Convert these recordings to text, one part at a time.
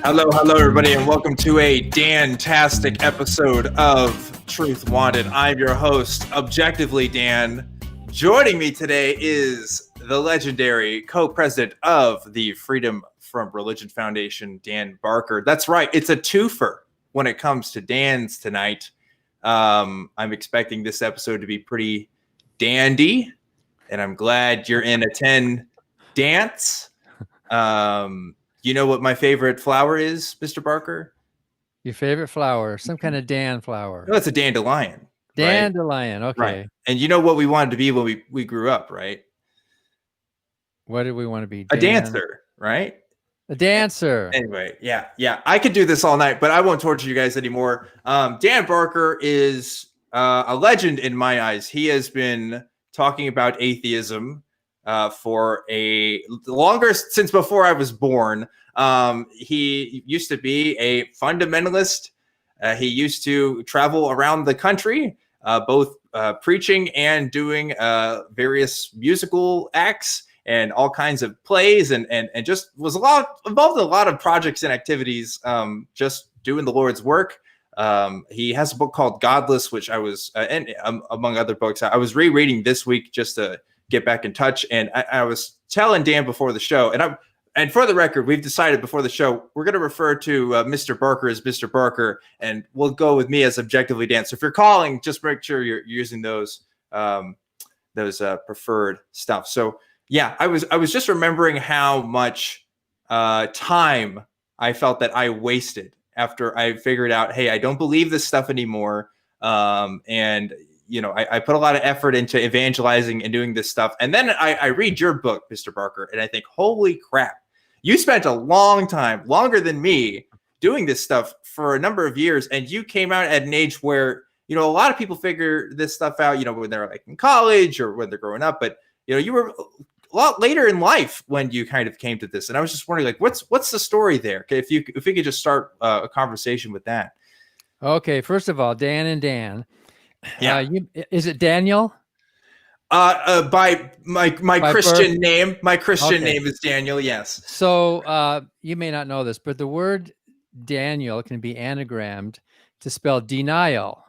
Hello, everybody, and welcome to a Dan-tastic episode of Truth Wanted. I'm your host, Objectively Dan. Joining me today is the legendary co-president of the Freedom from Religion Foundation, Dan Barker. That's right, it's a twofer when it comes to Dan's tonight. I'm expecting this episode to be pretty dandy, and I'm glad you're in a 10 dance. You know what my favorite flower is, Mr. Barker? Your favorite flower, some kind of Dan flower. No, it's a dandelion. Dandelion, right? Okay. Right. And you know what we wanted to be when we grew up, right? What did we want to be? A dancer, right? A dancer. Anyway, yeah. I could do this all night, but I won't torture you guys anymore. Dan Barker is a legend in my eyes. He has been talking about atheism for a longer since before I was born. He used to be a fundamentalist. He used to travel around the country, both preaching and doing various musical acts and all kinds of plays, and just was involved in a lot of projects and activities, just doing the Lord's work. He has a book called Godless, which I was, and among other books, I was rereading this week just to get back in touch. And I was telling Dan before the show, and for the record, we've decided before the show, we're going to refer to Mr. Barker as Mr. Barker, and we'll go with me as Objectively Dan. So if you're calling, just make sure you're using those preferred stuff. So yeah, I was just remembering how much time I felt that I wasted after I figured out, hey, I don't believe this stuff anymore. And you know, I put a lot of effort into evangelizing and doing this stuff. And then I read your book, Mr. Barker, and I think, holy crap, you spent a long time, longer than me, doing this stuff for a number of years. And you came out at an age where, you know, a lot of people figure this stuff out, you know, when they're like in college or when they're growing up. But, you know, you were a lot later in life when you kind of came to this. And I was just wondering, like, what's the story there? Okay, if we could just start a conversation with that. Okay, first of all, Dan and Dan. Yeah. Is it Daniel? By my Christian birth? name. My Christian name is Daniel. Yes. So you may not know this, but the word Daniel can be anagrammed to spell denial.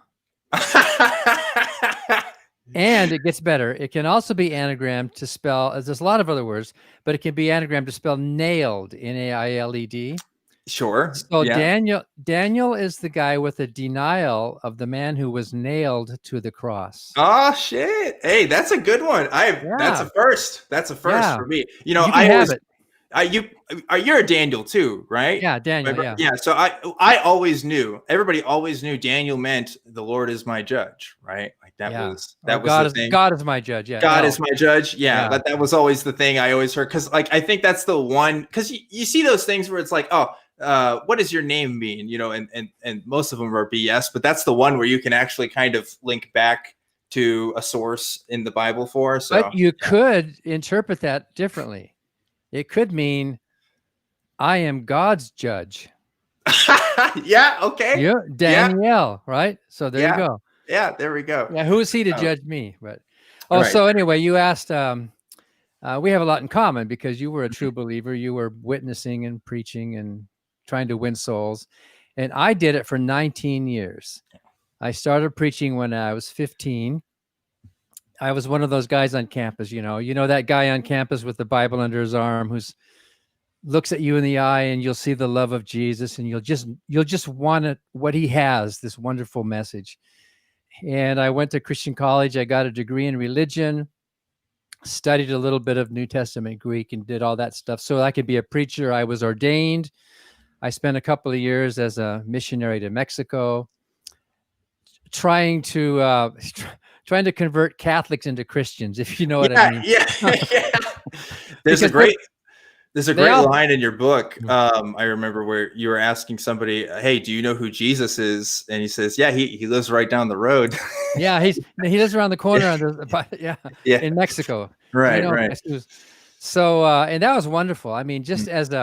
And it gets better. It can also be anagrammed to spell, there's a lot of other words, but it can be anagrammed to spell nailed, Nailed. Sure. So yeah. Daniel is the guy with a denial of the man who was nailed to the cross. Oh shit! Hey, that's a good one. That's a first. That's a first for me. You know, you're a Daniel too, right? Yeah, Daniel. Yeah. So I always knew. Everybody always knew Daniel meant the Lord is my judge, right? Like that was God the thing. God is my judge. Yeah. God is my judge. Yeah. But that was always the thing I always heard, because like I think that's the one, because you see those things where it's like, oh, what does your name mean? You know, and most of them are BS, but that's the one where you can actually kind of link back to a source in the Bible for. So but you could interpret that differently. It could mean I am God's judge. Yeah. Okay. Yeah, Daniel. Right. So there you go. Yeah. There we go. Yeah. Who is he to judge me? But so anyway, you asked. We have a lot in common because you were a true believer. You were witnessing and preaching and trying to win souls. And I did it for 19 years. I started preaching when I was 15. I was one of those guys on campus, you know that guy on campus with the Bible under his arm who's looks at you in the eye and you'll see the love of Jesus and you'll just want it, what he has, this wonderful message. And I went to Christian college. I got a degree in religion, studied a little bit of New Testament Greek and did all that stuff so I could be a preacher. I was ordained. I spent a couple of years as a missionary to Mexico, trying to convert Catholics into Christians, if you know what I mean. Yeah. There's a great line in your book. I remember where you were asking somebody, "Hey, do you know who Jesus is?" And he says, "Yeah, he lives right down the road." Yeah, he lives around the corner in Mexico. Right, right. So, and that was wonderful. I mean, just as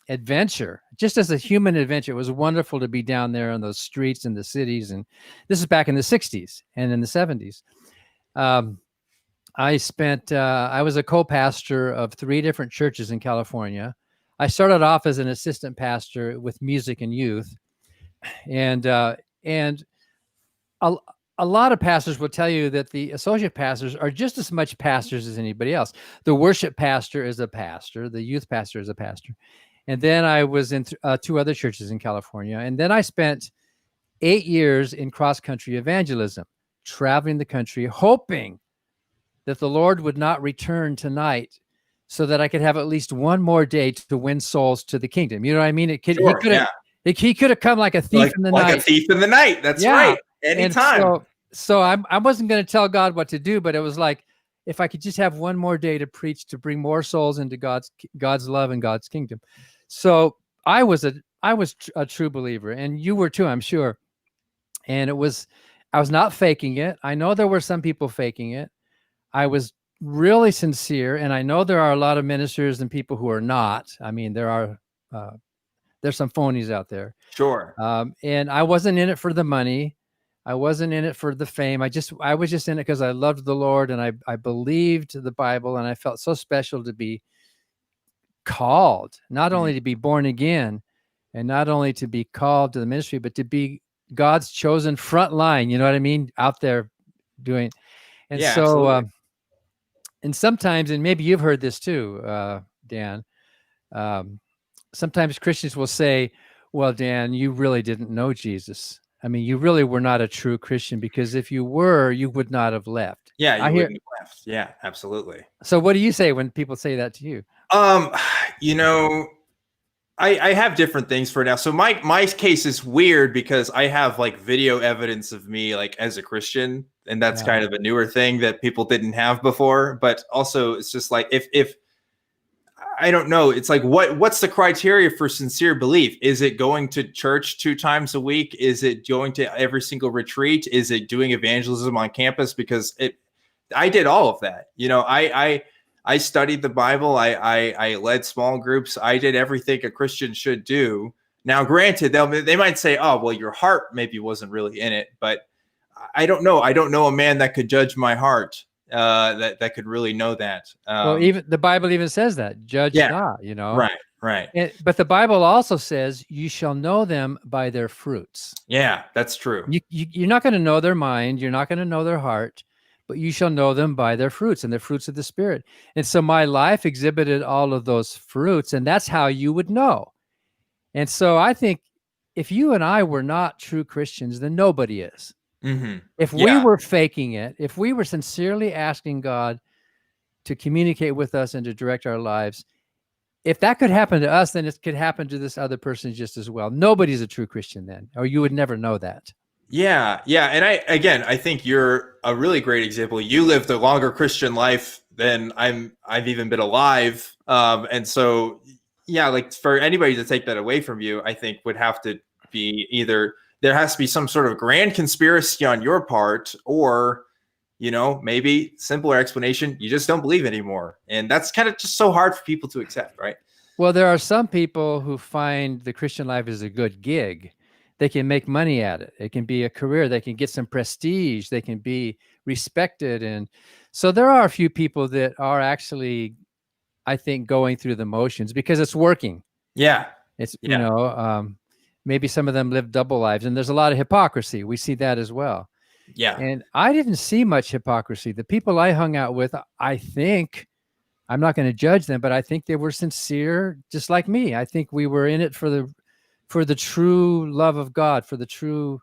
adventure, just as a human adventure, it was wonderful to be down there on those streets in the cities. And this is back in the 60s and in the 70s. I was a co-pastor of 3 different churches in California. I started off as an assistant pastor with music and youth, and a, a lot of pastors will tell you that the associate pastors are just as much pastors as anybody else. The worship pastor is a pastor. The youth pastor is a pastor. And then I was in 2 other churches in California. And then I spent 8 years in cross-country evangelism, traveling the country, hoping that the Lord would not return tonight so that I could have at least one more day to win souls to the kingdom. You know what I mean? He could have come like a thief in the night. Like a thief in the night. That's right. Anytime. So I wasn't going to tell God what to do, but it was like, if I could just have one more day to preach, to bring more souls into God's love and God's kingdom. So I was a true believer, and you were too, I'm sure. And I was not faking it. I know there were some people faking it. I was really sincere, and I know there are a lot of ministers and people who are not. I mean, there's some phonies out there. Sure. And I wasn't in it for the money. I wasn't in it for the fame. I was just in it because I loved the Lord, and I believed the Bible, and I felt so special to be called, not only to be born again, and not only to be called to the ministry, but to be God's chosen front line. You know what I mean? Out there doing. And so, absolutely. And sometimes, and maybe you've heard this too, Dan, sometimes Christians will say, well, Dan, you really didn't know Jesus. I mean, you really were not a true Christian, because if you were, you would not have left. Yeah, you wouldn't have left. Yeah, absolutely. So what do you say when people say that to you? You know, I have different things for now. So my case is weird because I have like video evidence of me like as a Christian, and that's kind of a newer thing that people didn't have before. But also, it's just like if I don't know, it's like what's the criteria for sincere belief? Is it going to church 2 times a week? Is it going to every single retreat? Is it doing evangelism on campus? Because I did all of that. You know, I studied the Bible. I led small groups. I did everything a Christian should do. Now, granted, they might say, "Oh, well, your heart maybe wasn't really in it," but I don't know. I don't know a man that could judge my heart. That could really know that. Well, even the Bible even says that, judge not. You know, right. But the Bible also says, "You shall know them by their fruits." Yeah, that's true. You're not going to know their mind. You're not going to know their heart. But you shall know them by their fruits, and the fruits of the Spirit. And so my life exhibited all of those fruits, and that's how you would know. And so I think if you and I were not true Christians, then nobody is. Mm-hmm. If we were faking it, if we were sincerely asking God to communicate with us and to direct our lives, if that could happen to us, then it could happen to this other person just as well. Nobody's a true Christian then, or you would never know that. Yeah. And I think you're a really great example. You lived a longer Christian life than I've even been alive. And so, yeah, like for anybody to take that away from you, I think would have to be either there has to be some sort of grand conspiracy on your part, or, you know, maybe simpler explanation, you just don't believe anymore. And that's kind of just so hard for people to accept, right? Well, there are some people who find the Christian life is a good gig. They can make money at it. It can be a career. They can get some prestige. They can be respected. And so there are a few people that are actually, I think, going through the motions because it's working. Yeah. You know, maybe some of them live double lives, and there's a lot of hypocrisy. We see that as well. Yeah. And I didn't see much hypocrisy. The people I hung out with, I think, I'm not going to judge them, but I think they were sincere, just like me. I think we were in it for the true love of God, for the true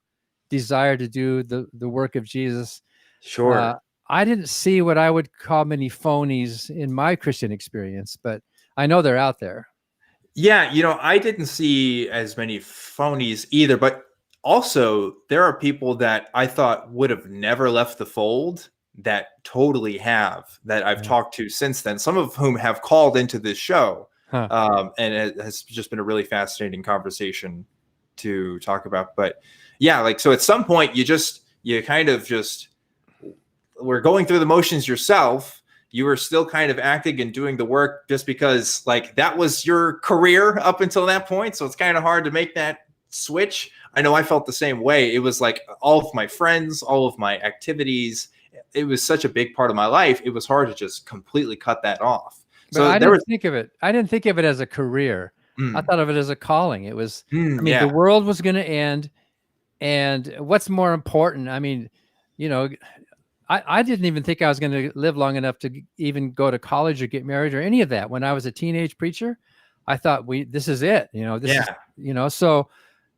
desire to do the work of Jesus. Sure. I didn't see what I would call many phonies in my Christian experience, but I know they're out there. Yeah, you know, I didn't see as many phonies either, but also there are people that I thought would have never left the fold that totally have, that I've talked to since then, some of whom have called into this show. And it has just been a really fascinating conversation to talk about. But yeah, like, so at some point you kind of just were going through the motions yourself. You were still kind of acting and doing the work just because like that was your career up until that point. So it's kind of hard to make that switch. I know I felt the same way. It was like all of my friends, all of my activities, it was such a big part of my life. It was hard to just completely cut that off. But I didn't think of it. I didn't think of it as a career. I thought of it as a calling. It was, I mean, the world was going to end. And what's more important? I mean, you know, I didn't even think I was going to live long enough to even go to college or get married or any of that. When I was a teenage preacher, I thought this is it, you know, this is, you know, so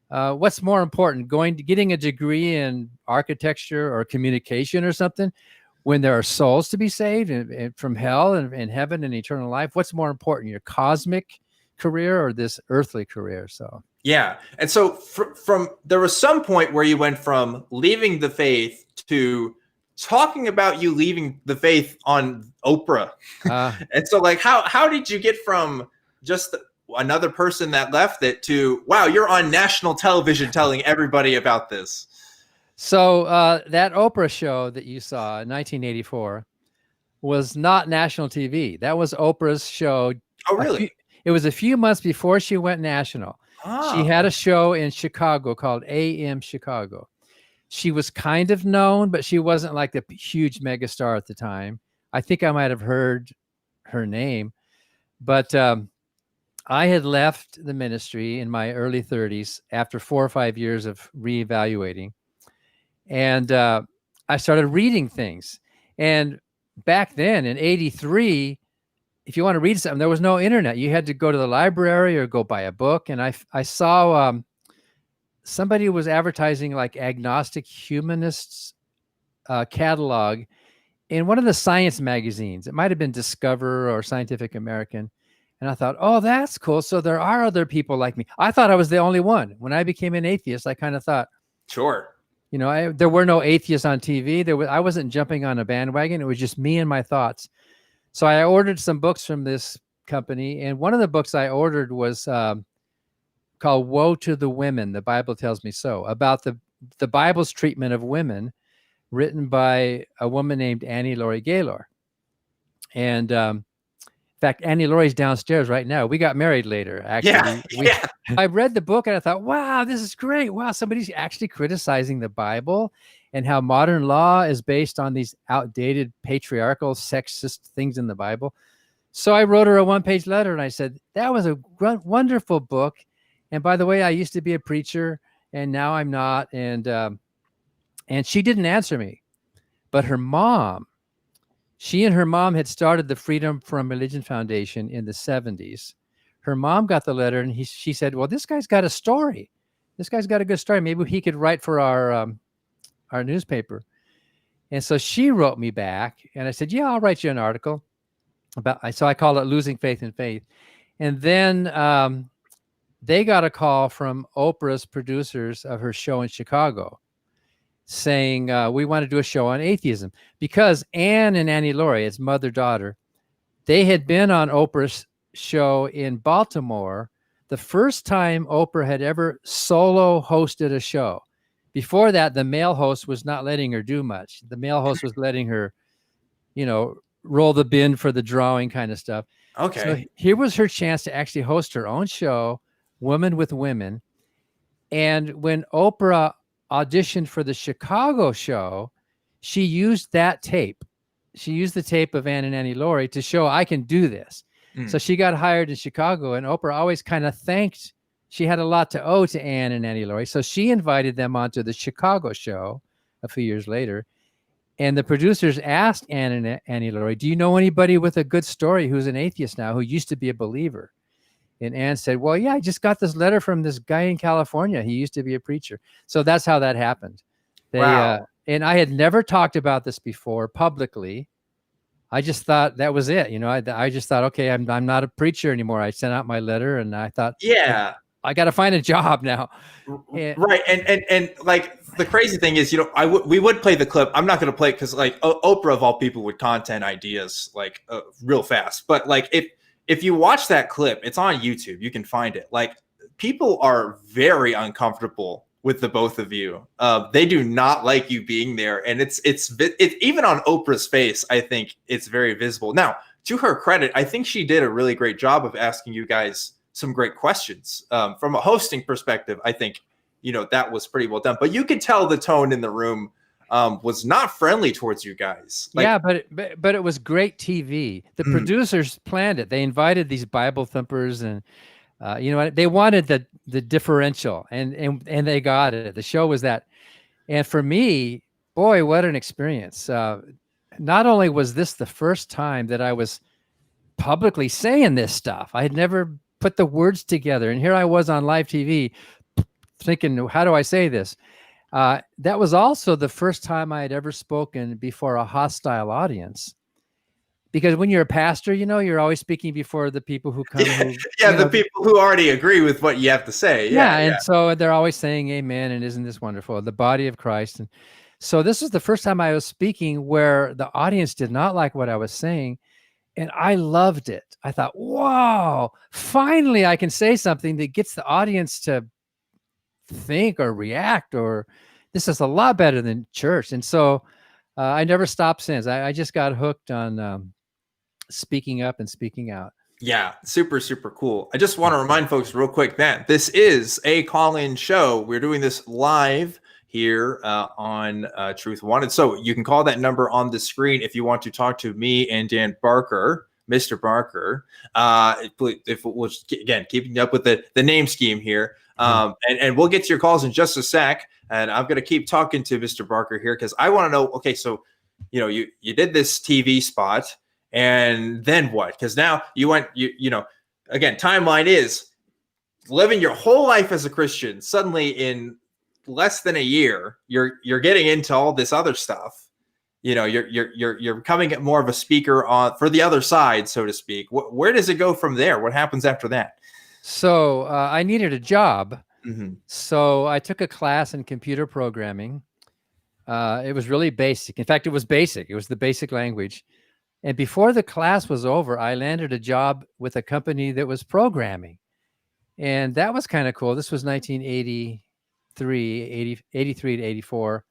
what's more important, getting a degree in architecture or communication or something, when there are souls to be saved and from hell and heaven and eternal life? What's more important, your cosmic career or this earthly career? So yeah. And so from there was some point where you went from leaving the faith to talking about you leaving the faith on Oprah. And so like, how did you get from just another person that left it to, wow, you're on national television telling everybody about this? So that Oprah show that you saw in 1984 was not national TV. That was Oprah's show. Oh, really? It was a few months before she went national. She had a show in Chicago called AM Chicago. She was kind of known, but she wasn't like the huge megastar at the time. I think I might have heard her name, but I had left the ministry in my early 30s after 4 or 5 years of reevaluating. And I started reading things. And back then in 83, if you want to read something, there was no internet. You had to go to the library or go buy a book. And I saw somebody was advertising like agnostic humanists catalog in one of the science magazines. It might have been Discover or Scientific American. And I thought, oh, that's cool. So there are other people like me. I thought I was the only one. When I became an atheist, I kind of thought, sure. You know, there were no atheists on TV. I wasn't jumping on a bandwagon. It was just me and my thoughts. So I ordered some books from this company. And one of the books I ordered was called Woe to the Women, The Bible Tells Me So, about the Bible's treatment of women, written by a woman named Annie Laurie Gaylor. And in fact, Annie Laurie's downstairs right now. We got married later, actually. I read the book and I thought, wow, this is great. Wow, somebody's actually criticizing the Bible and how modern law is based on these outdated patriarchal, sexist things in the Bible. So I wrote her a one-page letter and I said, that was a wonderful book. And by the way, I used to be a preacher and now I'm not. And she didn't answer me. But her mom, she and her mom had started the Freedom from Religion Foundation in the 70s. Her mom got the letter and she said, well, this guy's got a story. This guy's got a good story. Maybe he could write for our newspaper. And so she wrote me back and I said, yeah, I'll write you an article so I call it Losing Faith in Faith. And then they got a call from Oprah's producers of her show in Chicago saying, we want to do a show on atheism, because Anne and Annie Laurie, it's mother-daughter, they had been on Oprah's show in Baltimore the first time Oprah had ever solo hosted a show. Before that, the male host was not letting her do much. The male host was letting her, you know, roll the bin for the drawing kind of stuff. Okay. So here was her chance to actually host her own show, Women with Women. And when Oprah auditioned for the Chicago show, she used that tape. She used the tape of Anne and Annie Laurie to show I can do this. So she got hired in Chicago, and Oprah always kind of thanked. She had a lot to owe to Anne and Annie Laurie. So she invited them onto the Chicago show a few years later. And the producers asked Anne and Annie Laurie, do you know anybody with a good story who's an atheist now, who used to be a believer? And Anne said, well, yeah, I just got this letter from this guy in California. He used to be a preacher. So that's how that happened. Wow. And I had never talked about this before publicly. I just thought that was it. You know, I just thought, okay, I'm not a preacher anymore. I sent out my letter and I thought, yeah, I got to find a job now. Right. And like the crazy thing is, you know, we would play the clip. I'm not going to play it because like Oprah of all people with content ideas, like real fast. But like if you watch that clip, it's on YouTube. You can find it. Like people are very uncomfortable with the both of you. They do not like you being there. And it's even on Oprah's face, I think it's very visible. Now, to her credit, I think she did a really great job of asking you guys some great questions. From a hosting perspective, I think, you know, that was pretty well done. But you could tell the tone in the room was not friendly towards you guys. Like, yeah, but it was great TV. The producers planned it. They invited these Bible thumpers, and you know, they wanted the differential, and they got it. The show was that, and for me, boy, what an experience! Not only was this the first time that I was publicly saying this stuff, I had never put the words together, and here I was on live TV, thinking, how do I say this? That was also the first time I had ever spoken before a hostile audience. Because when you're a pastor, you know, you're always speaking before the people who come. The people who already agree with what you have to say. Yeah, and so they're always saying amen, and isn't this wonderful? The body of Christ. And so this was the first time I was speaking where the audience did not like what I was saying, and I loved it. I thought, wow, finally I can say something that gets the audience to think or react, or this is a lot better than church. And so I never stopped since. I just got hooked on speaking up and speaking out. Yeah, super, super cool. I just want to remind folks real quick that this is a call-in show. We're doing this live here on Truth Wanted. So you can call that number on the screen if you want to talk to me and Dan Barker, Mr. Barker. If we'll, again, keeping up with the name scheme here. And we'll get to your calls in just a sec. And I'm going to keep talking to Mr. Barker here because I want to know, okay, so, you know, you did this TV spot. And then what? Because now you went, you know, again, timeline is living your whole life as a Christian. Suddenly, in less than a year, you're getting into all this other stuff. You know, you're becoming more of a speaker for the other side, so to speak. Where does it go from there? What happens after that? So I needed a job, so I took a class in computer programming. It was really basic. In fact, it was basic. It was the basic language. And before the class was over, I landed a job with a company that was programming. And that was kind of cool. This was 1983 to 84.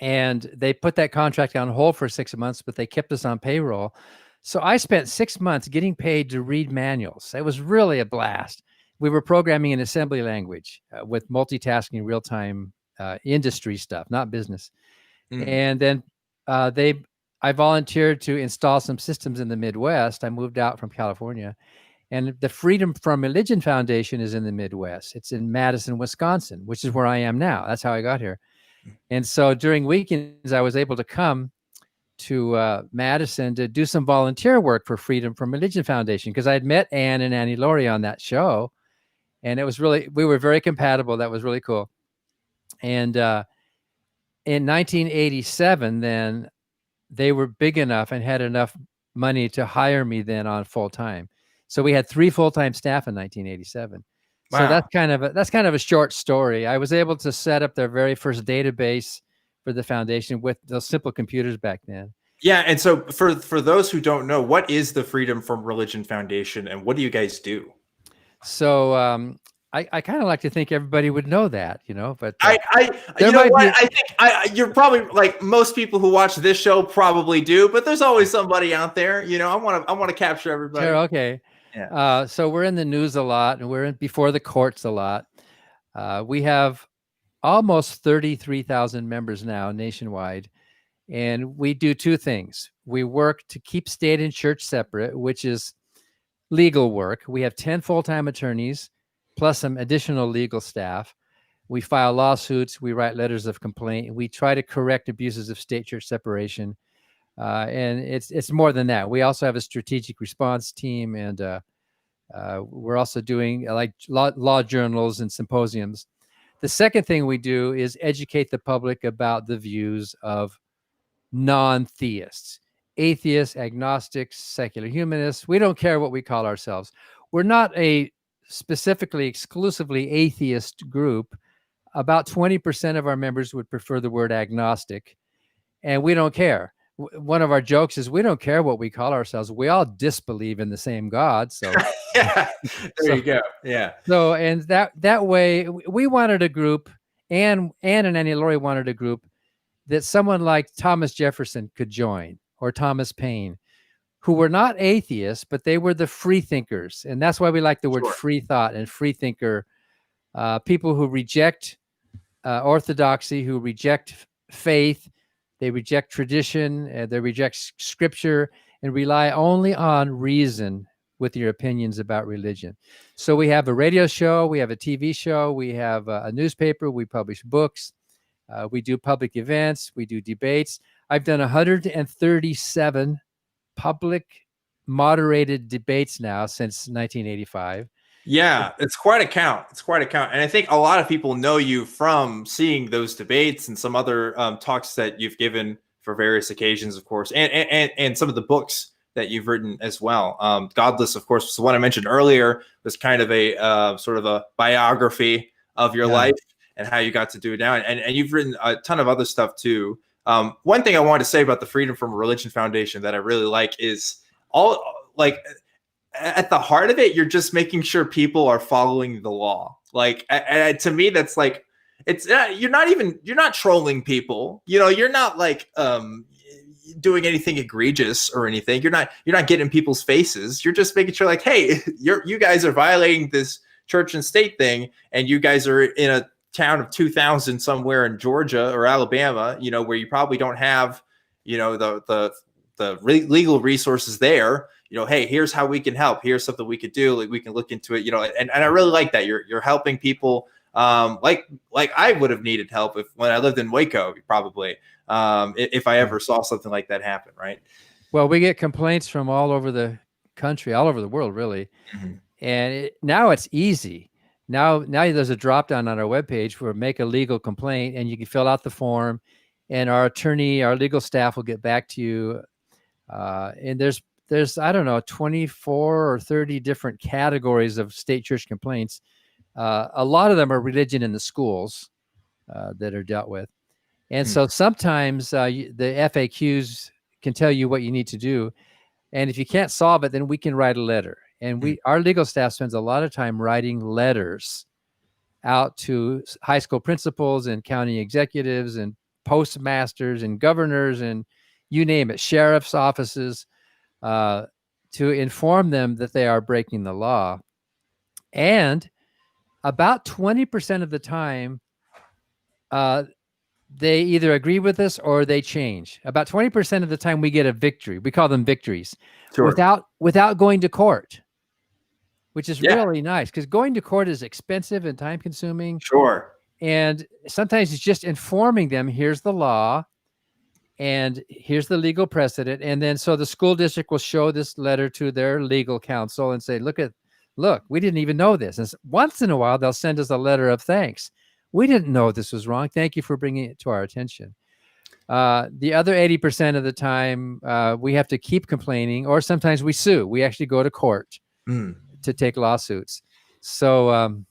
And they put that contract on hold for 6 months, but they kept us on payroll. So I spent 6 months getting paid to read manuals. It was really a blast. We were programming in assembly language with multitasking, real-time industry stuff, not business. And then I volunteered to install some systems in the Midwest. I moved out from California, and the Freedom from Religion Foundation is in the Midwest. It's in Madison, Wisconsin, which is where I am now. That's how I got here. And so during weekends, I was able to come to Madison to do some volunteer work for Freedom from Religion Foundation, because I had met Ann and Annie Laurie on that show, and it was really, we were very compatible. That was really cool. And in 1987, then they were big enough and had enough money to hire me then on full time. So we had 3 full-time staff in 1987. Wow. So that's kind of a short story. I was able to set up their very first database for the foundation with those simple computers back then. Yeah, and so for those who don't know, what is the Freedom from Religion Foundation, and what do you guys do? So I kind of like to think everybody would know that, you know, but I think you're probably, like most people who watch this show probably do, but there's always somebody out there, you know. I want to capture everybody. Sure, okay. Yeah. So we're in the news a lot, and we're before the courts a lot. We have almost 33,000 members now nationwide, and we do 2 things. We work to keep state and church separate, which is legal work. We have 10 full-time attorneys, plus some additional legal staff. We file lawsuits. We write letters of complaint. We try to correct abuses of state-church separation. And it's more than that. We also have a strategic response team, and we're also doing like law journals and symposiums. The second thing we do is educate the public about the views of non-theists, atheists, agnostics, secular humanists. We don't care what we call ourselves. We're not a specifically exclusively atheist group. About 20% of our members would prefer the word agnostic, and we don't care. One of our jokes is we don't care what we call ourselves. We all disbelieve in the same God. So yeah, there you go. Yeah. So, and that way we wanted a group, Ann and Annie Laurie wanted a group that someone like Thomas Jefferson could join, or Thomas Paine, who were not atheists, but they were the free thinkers. And that's why we like the word free thought and free thinker. People who reject orthodoxy who reject faith, they reject tradition, they reject scripture, and rely only on reason with your opinions about religion. So we have a radio show, we have a TV show, we have a newspaper, we publish books, we do public events, we do debates. I've done 137 public moderated debates now since 1985. Yeah, it's quite a count. It's quite a count. And I think a lot of people know you from seeing those debates and some other talks that you've given for various occasions, of course, and some of the books that you've written as well. Godless, of course, was the one I mentioned earlier, was kind of a sort of a biography of your life and how you got to do it now. And you've written a ton of other stuff too. One thing I wanted to say about the Freedom from Religion Foundation that I really like is all like at the heart of it, you're just making sure people are following the law. Like to me, that's like, it's you're not trolling people. You know, you're not like doing anything egregious or anything. You're not getting in people's faces. You're just making sure like, hey, you guys are violating this church and state thing, and you guys are in a town of 2,000 somewhere in Georgia or Alabama, you know, where you probably don't have, you know, the legal resources there. You know, hey, here's how we can help. Here's something we could do. Like we can look into it. You know, and I really like that you're helping people. Like I would have needed help when I lived in Waco, probably, if I ever saw something like that happen. Right. Well, we get complaints from all over the country, all over the world, really. Mm-hmm. And now it's easy. Now there's a drop down on our webpage for make a legal complaint, and you can fill out the form, and our attorney, our legal staff will get back to you. And there's I don't know 24 or 30 different categories of state church complaints. A lot of them are religion in the schools that are dealt with, and so sometimes the FAQs can tell you what you need to do, and if you can't solve it, then we can write a letter. And our legal staff spends a lot of time writing letters out to high school principals and county executives and postmasters and governors and you name it, sheriff's offices, to inform them that they are breaking the law. And about 20% of the time, they either agree with us or they change. About 20% of the time we get a victory. We call them victories. Sure. Without going to court, which is really nice, because going to court is expensive and time consuming. Sure. And sometimes it's just informing them, here's the law and here's the legal precedent. And then so the school district will show this letter to their legal counsel and say, look, we didn't even know this. And once in a while, they'll send us a letter of thanks. We didn't know this was wrong. Thank you for bringing it to our attention. The other 80% of the time, we have to keep complaining, or sometimes we sue. We actually go to court to take lawsuits. So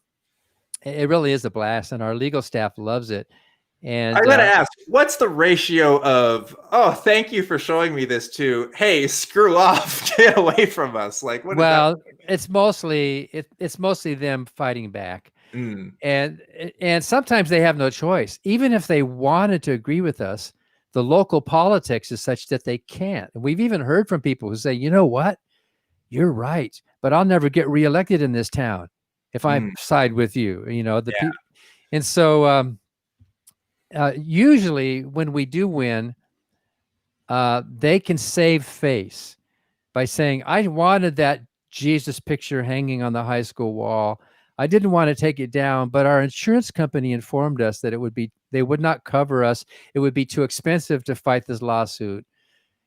it really is a blast, and our legal staff loves it. And I gotta ask, what's the ratio of, oh, thank you for showing me this, to, hey, screw off, get away from us? Like, what? Well, it's mostly them fighting back. And sometimes they have no choice. Even if they wanted to agree with us, the local politics is such that they can't. And we've even heard from people who say, you know what, you're right, but I'll never get reelected in this town if I side with you. You know, and so usually when we do win, they can save face by saying, I wanted that Jesus picture hanging on the high school wall. I didn't want to take it down, but our insurance company informed us that they would not cover us. It would be too expensive to fight this lawsuit.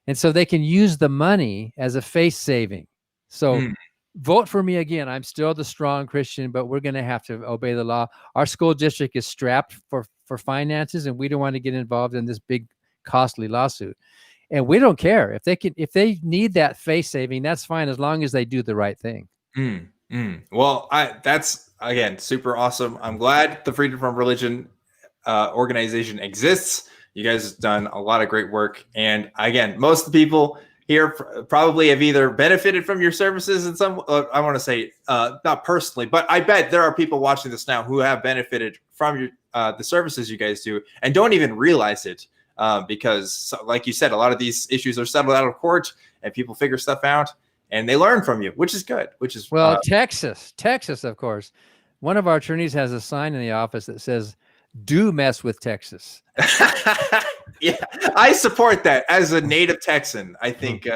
And so they can use the money as a face saving. So vote for me again. I'm still the strong Christian, but we're going to have to obey the law. Our school district is strapped for finances, and we don't want to get involved in this big costly lawsuit. And we don't care if they need that face saving, that's fine, as long as they do the right thing. Well, that's, again, super awesome. I'm glad the Freedom from Religion organization exists. You guys have done a lot of great work. And again, most of the people here probably have either benefited from your services in some, I want to say, not personally, but I bet there are people watching this now who have benefited from the services you guys do and don't even realize it. Because like you said, a lot of these issues are settled out of court and people figure stuff out. And they learn from you, which is good. Texas, of course. One of our attorneys has a sign in the office that says, do mess with Texas. Yeah, I support that as a native Texan. I think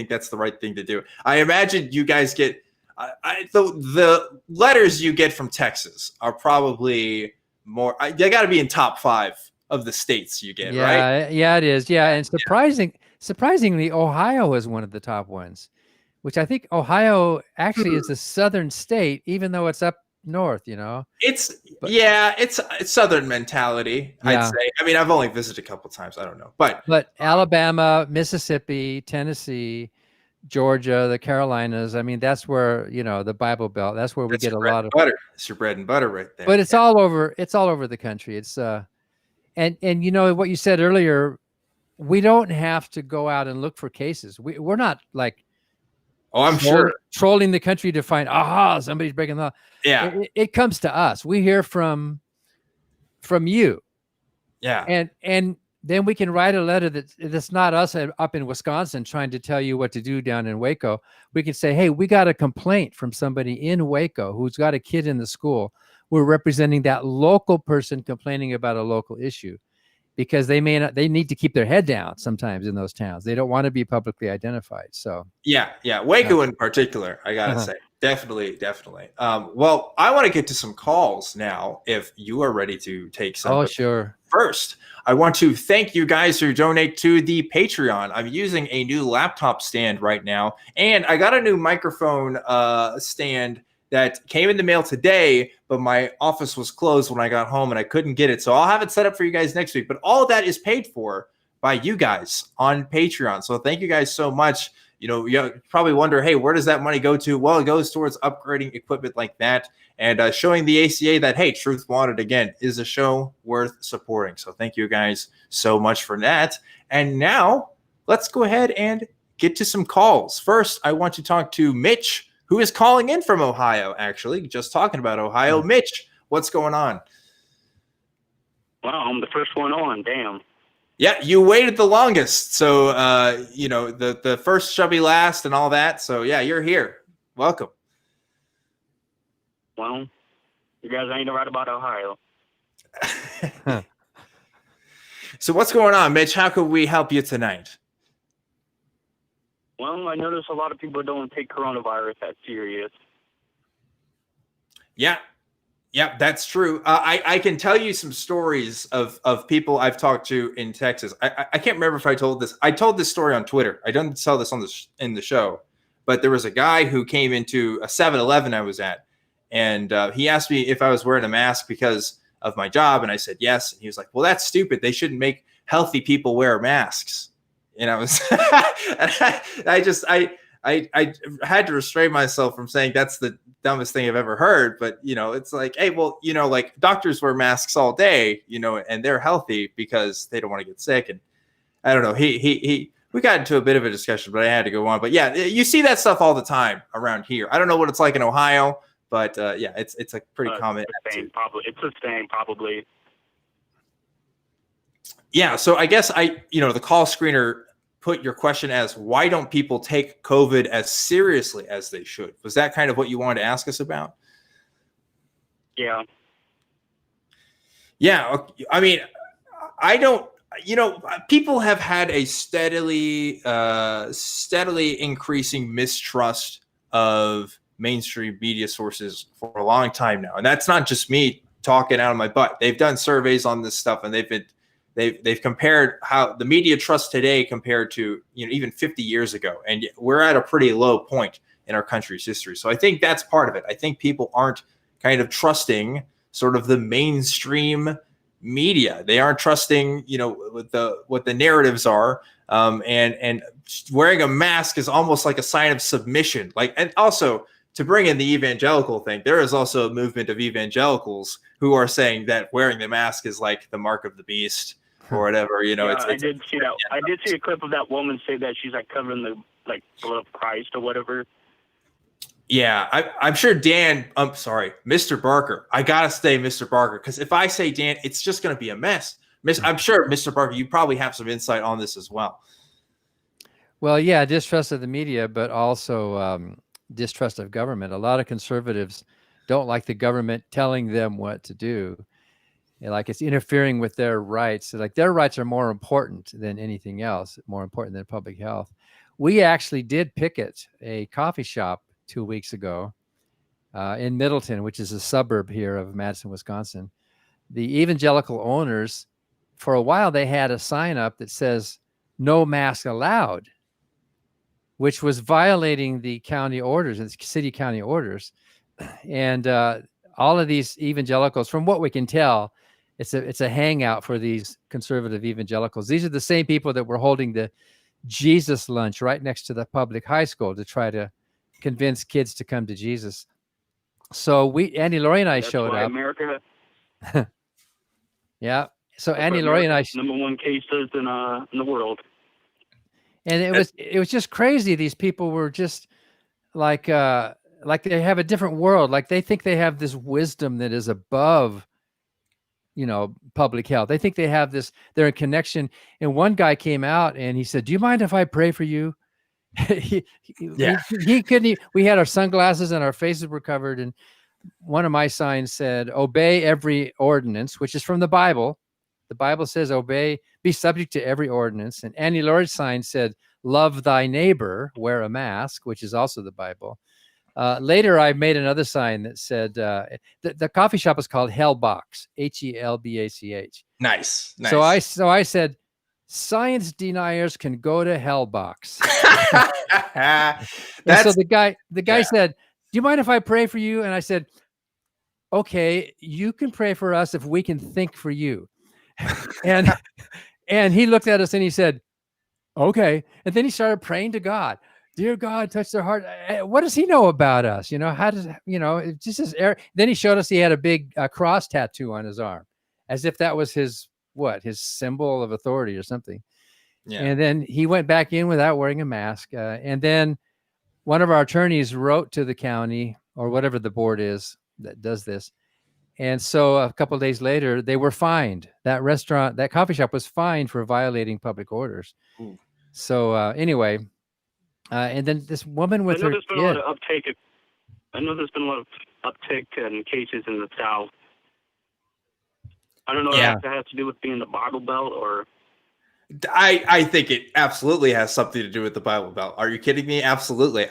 that's the right thing to do. I imagine you guys get the letters you get from Texas are probably more. They got to be in top 5 of the states you get, right? Yeah, it is. Yeah, and surprisingly, Ohio is one of the top ones, which I think Ohio actually is a southern state, even though it's up north. It's Southern mentality. I'd say. I mean, I've only visited a couple times. I don't know, but Alabama, Mississippi, Tennessee, Georgia, the Carolinas. I mean, that's where the Bible Belt. That's where we get a lot of butter. It's your bread and butter right there. But it's all over. It's all over the country. It's and what you said earlier. We don't have to go out and look for cases. We're not like. Oh, I'm sure trolling the country to find somebody's breaking the law. Yeah, it comes to us. We hear from you. Yeah, and then we can write a letter that's not us up in Wisconsin trying to tell you what to do down in Waco. We can say, hey, we got a complaint from somebody in Waco who's got a kid in the school. We're representing that local person complaining about a local issue, because they need to keep their head down sometimes in those towns. They don't want to be publicly identified. So yeah, Waco in particular, I gotta say, definitely. Well, I want to get to some calls now. If you are ready to take some. Oh, sure. First, I want to thank you guys who donate to the Patreon. I'm using a new laptop stand right now, and I got a new microphone stand that came in the mail today, but my office was closed when I got home and I couldn't get it. So I'll have it set up for you guys next week. But all of that is paid for by you guys on Patreon. So thank you guys so much. You probably wonder, hey, where does that money go to? Well, it goes towards upgrading equipment like that and showing the ACA that, hey, Truth Wanted, again, is a show worth supporting. So thank you guys so much for that. And now let's go ahead and get to some calls. First, I want to talk to Mitch, who is calling in from Ohio, actually. Just talking about Ohio. Mitch, what's going on? Wow, I'm the first one on. Damn. Yeah, you waited the longest. So, the first shall be last and all that. So, yeah, you're here. Welcome. Well, you guys ain't right about Ohio. So what's going on, Mitch? How could we help you tonight? Well, I notice a lot of people don't take coronavirus that serious. Yeah, that's true. I can tell you some stories of people I've talked to in Texas. I can't remember if I told this. I told this story on Twitter. I didn't tell this in the show, but there was a guy who came into a 7-Eleven I was at, and he asked me if I was wearing a mask because of my job, and I said yes. And he was like, "Well, that's stupid. They shouldn't make healthy people wear masks." And I was, I had to restrain myself from saying that's the dumbest thing I've ever heard. But, it's like, hey, well, like doctors wear masks all day, and they're healthy because they don't want to get sick. And I don't know, we got into a bit of a discussion, but I had to go on. But yeah, you see that stuff all the time around here. I don't know what it's like in Ohio, but yeah, it's a pretty common. It's the same, probably. Yeah. So I guess the call screener put your question as, why don't people take COVID as seriously as they should? Was that kind of what you wanted to ask us about? Yeah. Yeah. I mean, I don't, people have had a steadily increasing mistrust of mainstream media sources for a long time now. And that's not just me talking out of my butt. They've done surveys on this stuff, and they've compared how the media trust today compared to even 50 years ago, and we're at a pretty low point in our country's history. So I think that's part of it. I think people aren't kind of trusting sort of the mainstream media. They aren't trusting what the narratives are, and wearing a mask is almost like a sign of submission. And also to bring in the evangelical thing, there is also a movement of evangelicals who are saying that wearing the mask is like the mark of the beast. Or whatever, I did see that. I did see a clip of that woman say that she's like covering the blood of Christ or whatever. Yeah, I'm sure Dan. I'm sorry, Mr. Barker. I gotta say Mr. Barker, because if I say Dan, it's just gonna be a mess. I'm sure Mr. Barker, you probably have some insight on this as well. Well, yeah, distrust of the media, but also distrust of government. A lot of conservatives don't like the government telling them what to do. like it's interfering with their rights. Like their rights are more important than anything else, more important than public health. We actually did picket a coffee shop 2 weeks ago in Middleton, which is a suburb here of Madison, Wisconsin. The evangelical owners, for a while, they had a sign up that says "No mask allowed," which was violating the county orders, the city county orders. And all of these evangelicals, from what we can tell, it's a hangout for these conservative evangelicals. These are the same people that were holding the Jesus lunch right next to the public high school to try to convince kids to come to Jesus. So Annie Laurie and I showed up. America. Yeah. So Annie Laurie and I, number one case in the world. And it was just crazy. These people were just like they have a different world. Like they think they have this wisdom that is above, public health. They think they have this, they're in connection. And one guy came out and he said, "Do you mind if I pray for you?" he couldn't, we had our sunglasses and our faces were covered. And one of my signs said, "Obey every ordinance," which is from the Bible. The Bible says, "Obey, be subject to every ordinance." And Annie Laurie's sign said, "Love thy neighbor, wear a mask," which is also the Bible. Later, I made another sign that said, the coffee shop is called Hellbox, Helbach. Nice. So I said, "Science deniers can go to Hellbox." So the guy said, "Do you mind if I pray for you?" And I said, "Okay, you can pray for us if we can think for you." and he looked at us and he said, "Okay." And then he started praying to God. "Dear God, touch their heart." What does he know about us? How does, it just is. Then he showed us he had a big cross tattoo on his arm, as if that was his symbol of authority or something. Yeah. And then he went back in without wearing a mask. And then one of our attorneys wrote to the county, or whatever the board is that does this. And so a couple of days later, they were fined. That coffee shop was fined for violating public orders. Ooh. So anyway, and then this woman with her kid. I know there's been a lot of uptick in cases in the South. I don't know if that has to do with being the Bible Belt or. I think it absolutely has something to do with the Bible Belt. Are you kidding me? Absolutely.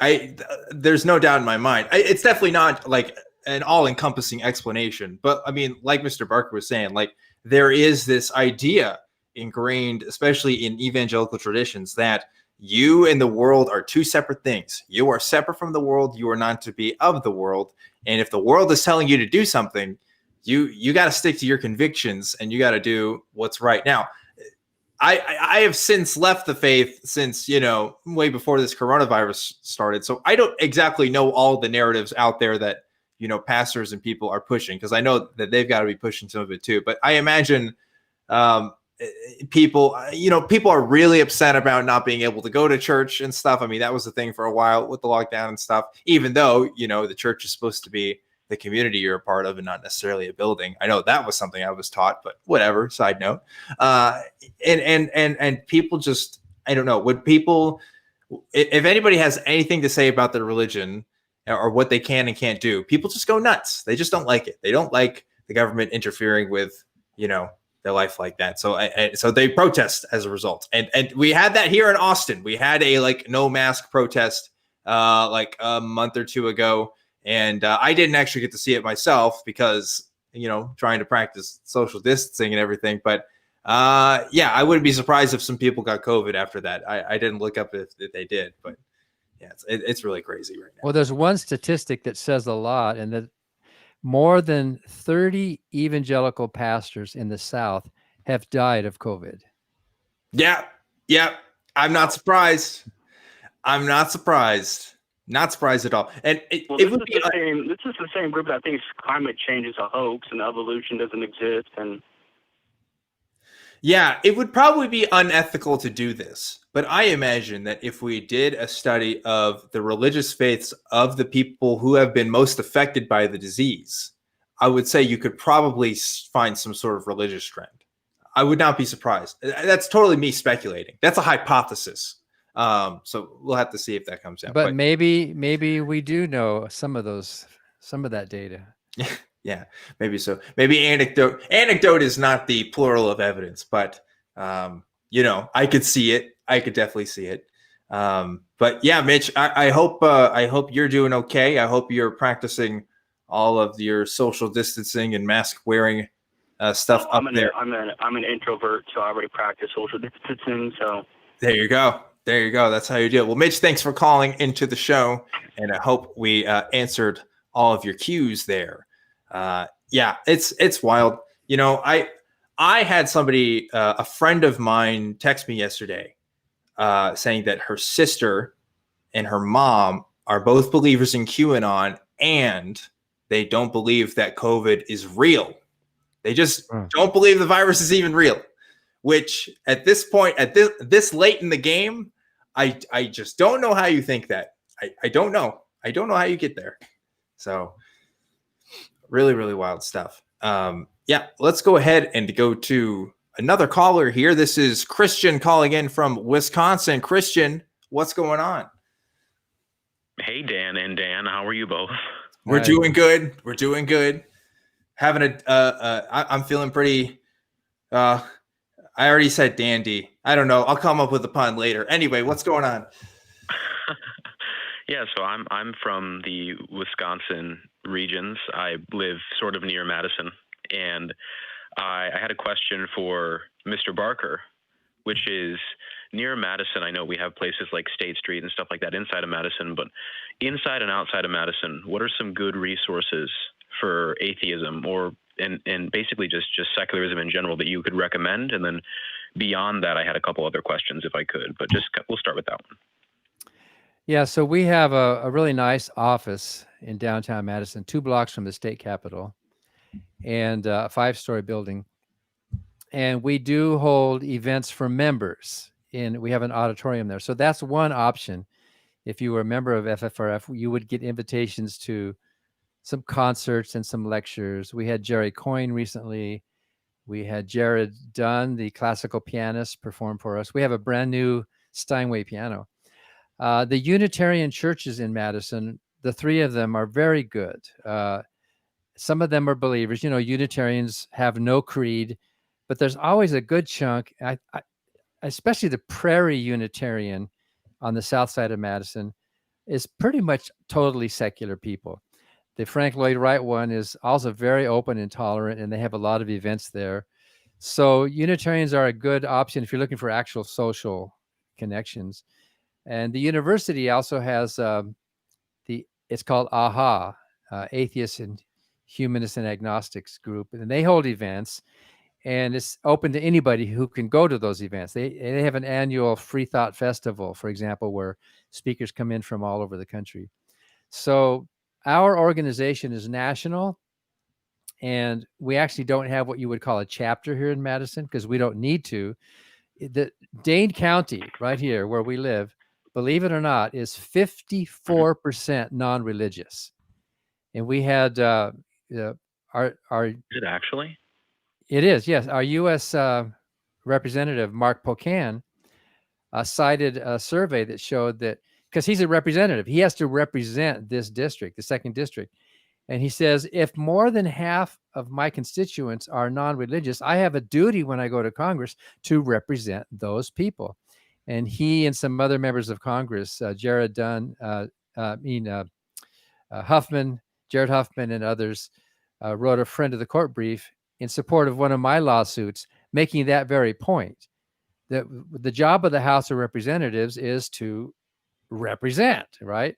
There's no doubt in my mind. It's definitely not like an all-encompassing explanation, but I mean, like Mr. Barker was saying, like there is this idea ingrained, especially in evangelical traditions, that you and the world are two separate things. You are separate from the world. You are not to be of the world. And if the world is telling you to do something, you got to stick to your convictions and you got to do what's right. Now, I have since left the faith since, way before this coronavirus started. So I don't exactly know all the narratives out there that, pastors and people are pushing, because I know that they've got to be pushing some of it too. But I imagine people are really upset about not being able to go to church and stuff. I mean, that was the thing for a while with the lockdown and stuff, even though, the church is supposed to be the community you're a part of and not necessarily a building. I know that was something I was taught, but whatever, side note. And people just, I don't know, if anybody has anything to say about their religion or what they can and can't do, people just go nuts. They just don't like it. They don't like the government interfering with, their life like that. So they protest as a result. And we had that here in Austin. We had a no mask protest like a month or two ago. And I didn't actually get to see it myself because, trying to practice social distancing and everything. But I wouldn't be surprised if some people got COVID after that. I didn't look up if they did, but yeah, it's really crazy right now. Well, there's one statistic that says a lot, and that more than 30 evangelical pastors in the South have died of COVID. Yeah. I'm not surprised. Not surprised at all. And this is the same group that thinks climate change is a hoax and evolution doesn't exist. And yeah, it would probably be unethical to do this. But I imagine that if we did a study of the religious faiths of the people who have been most affected by the disease, I would say you could probably find some sort of religious trend. I would not be surprised. That's totally me speculating. That's a hypothesis. So we'll have to see if that comes out. But maybe we do know some of that data. Yeah, maybe so. Maybe anecdote. Anecdote is not the plural of evidence, but I could see it. I could definitely see it. But yeah, Mitch, I hope you're doing okay. I hope you're practicing all of your social distancing and mask wearing stuff up there. I'm an introvert, so I already practice social distancing. So there you go. There you go. That's how you do it. Well, Mitch, thanks for calling into the show, and I hope we answered all of your cues there. Yeah, it's wild. I had somebody, a friend of mine, text me yesterday, saying that her sister and her mom are both believers in QAnon, and they don't believe that COVID is real. They just don't believe the virus is even real. Which at this point, at this late in the game, I just don't know how you think that. I don't know. I don't know how you get there. So really, really wild stuff. Yeah, let's go ahead and go to another caller here. This is Christian calling in from Wisconsin. Christian, what's going on? Hey, Dan and Dan, how are you both? We're doing good. We're doing good. Having I'm feeling pretty. I already said dandy. I don't know. I'll come up with a pun later. Anyway, what's going on? Yeah, so I'm from the Wisconsin regions. I live sort of near Madison, and I had a question for Mr. Barker, which is near Madison. I know we have places like State Street and stuff like that inside of Madison, but inside and outside of Madison, what are some good resources for atheism and basically just secularism in general that you could recommend? And then beyond that, I had a couple other questions if I could, but we'll start with that one. Yeah, so we have a really nice office in downtown Madison, 2 blocks from the state capitol, and a 5-story building. And we do hold events for members, and we have an auditorium there. So that's one option. If you were a member of FFRF, you would get invitations to some concerts and some lectures. We had Jerry Coyne recently. We had Jared Dunn, the classical pianist, perform for us. We have a brand new Steinway piano. The Unitarian churches in Madison, the 3 of them are very good. Some of them are believers. Unitarians have no creed, but there's always a good chunk, especially the Prairie Unitarian on the south side of Madison, is pretty much totally secular people. The Frank Lloyd Wright one is also very open and tolerant, and they have a lot of events there. So Unitarians are a good option if you're looking for actual social connections. And the university also has it's called AHA, Atheists and Humanists and Agnostics group, and they hold events, and it's open to anybody who can go to those events. They have an annual Free Thought Festival, for example, where speakers come in from all over the country. So our organization is national, and we actually don't have what you would call a chapter here in Madison because we don't need to. The Dane County, right here where we live, believe it or not, is 54% non-religious. And we had our Is it actually? It is, yes. Our U.S. Representative Mark Pocan cited a survey that showed that, because he's a representative, he has to represent this district, the 2nd district. And he says, if more than half of my constituents are non-religious, I have a duty when I go to Congress to represent those people. And he and some other members of Congress, Jared Dunn, Huffman, Jared Huffman and others, wrote a friend of the court brief in support of one of my lawsuits, making that very point. That the job of the House of Representatives is to represent, right?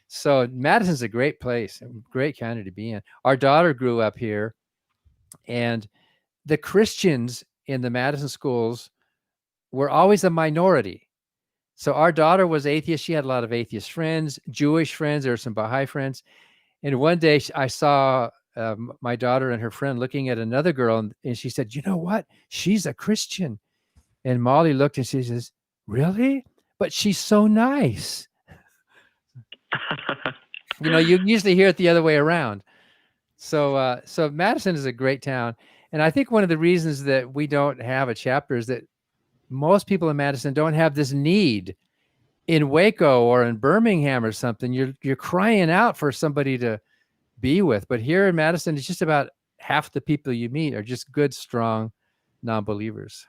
So Madison's a great place, a great county to be in. Our daughter grew up here, and the Christians in the Madison schools were always a minority. So our daughter was atheist. She had a lot of atheist friends, Jewish friends. There were some Baha'i friends. And one day I saw my daughter and her friend looking at another girl, and she said, "You know what? She's a Christian." And Molly looked and she says, "Really? But she's so nice." You usually hear it the other way around. So Madison is a great town. And I think one of the reasons that we don't have a chapter is that most people in Madison don't have this need. In Waco or in Birmingham or something, you're crying out for somebody to be with. But here in Madison, it's just about half the people you meet are just good, strong non-believers.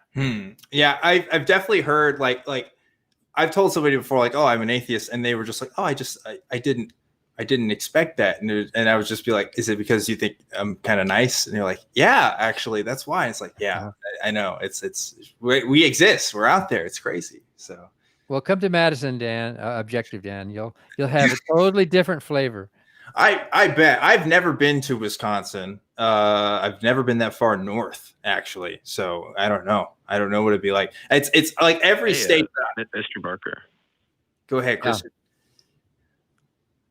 Yeah, I've definitely heard like I've told somebody before, like, oh, I'm an atheist, and they were just like, oh, I didn't expect that, and I would just be like, is it because you think I'm kind of nice? And you're like, yeah, actually, that's why. And it's like, yeah, I know, it's we exist, we're out there, it's crazy. So, well, come to Madison, Dan, Objective Dan. You'll have a totally different flavor. I bet. I've never been to Wisconsin. I've never been that far north, actually. So I don't know. I don't know what it'd be like. It's like every state. Mr. Barker. Go ahead, Chris.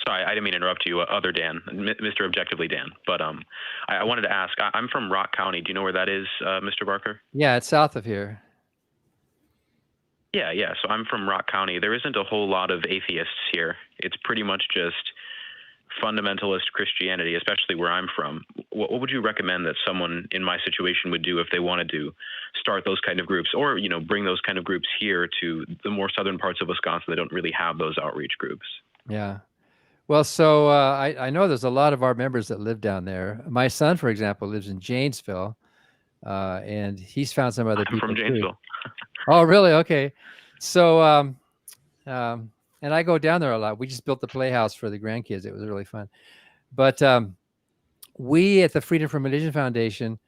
Sorry, I didn't mean to interrupt you, other Dan, Mr. Objectively Dan. But I wanted to ask, I'm from Rock County. Do you know where that is, Mr. Barker? Yeah, it's south of here. Yeah. So I'm from Rock County. There isn't a whole lot of atheists here. It's pretty much just fundamentalist Christianity, especially where I'm from. What would you recommend that someone in my situation would do if they wanted to start those kind of groups, or bring those kind of groups here to the more southern parts of Wisconsin that don't really have those outreach groups? Yeah. Well, so I know there's a lot of our members that live down there. My son, for example, lives in Janesville, and he's found some other people from Janesville. Too. Oh, really? Okay. So, and I go down there a lot. We just built the playhouse for the grandkids. It was really fun. But we at the Freedom from Religion Foundation,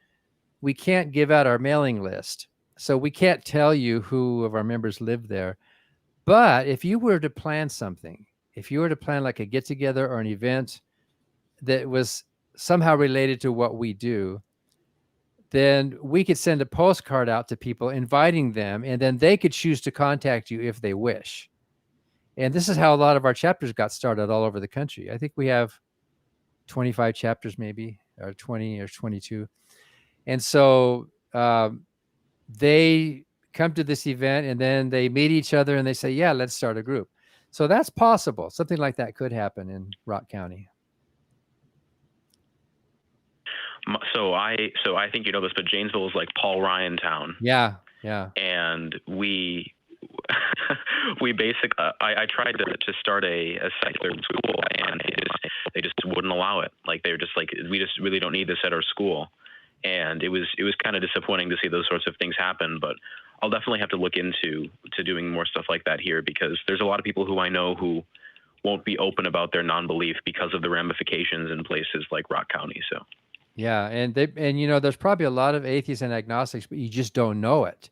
we can't give out our mailing list. So we can't tell you who of our members live there. But if you were to plan something, if you were to plan like a get-together or an event that was somehow related to what we do, then we could send a postcard out to people inviting them, and then they could choose to contact you if they wish. And this is how a lot of our chapters got started all over the country. I think we have 25 chapters maybe, or 20 or 22. And so they come to this event, and then they meet each other and they say, yeah, let's start a group. So that's possible. Something like that could happen in Rock County. So I think you know this, but Janesville is like Paul Ryan town. Yeah. And we basically, I tried to start a secular school, and they just wouldn't allow it. Like, they were just like, we just really don't need this at our school. And it was kind of disappointing to see those sorts of things happen, but I'll definitely have to look into doing more stuff like that here, because there's a lot of people who I know who won't be open about their non-belief because of the ramifications in places like Rock County. So yeah, and there's probably a lot of atheists and agnostics, but you just don't know it.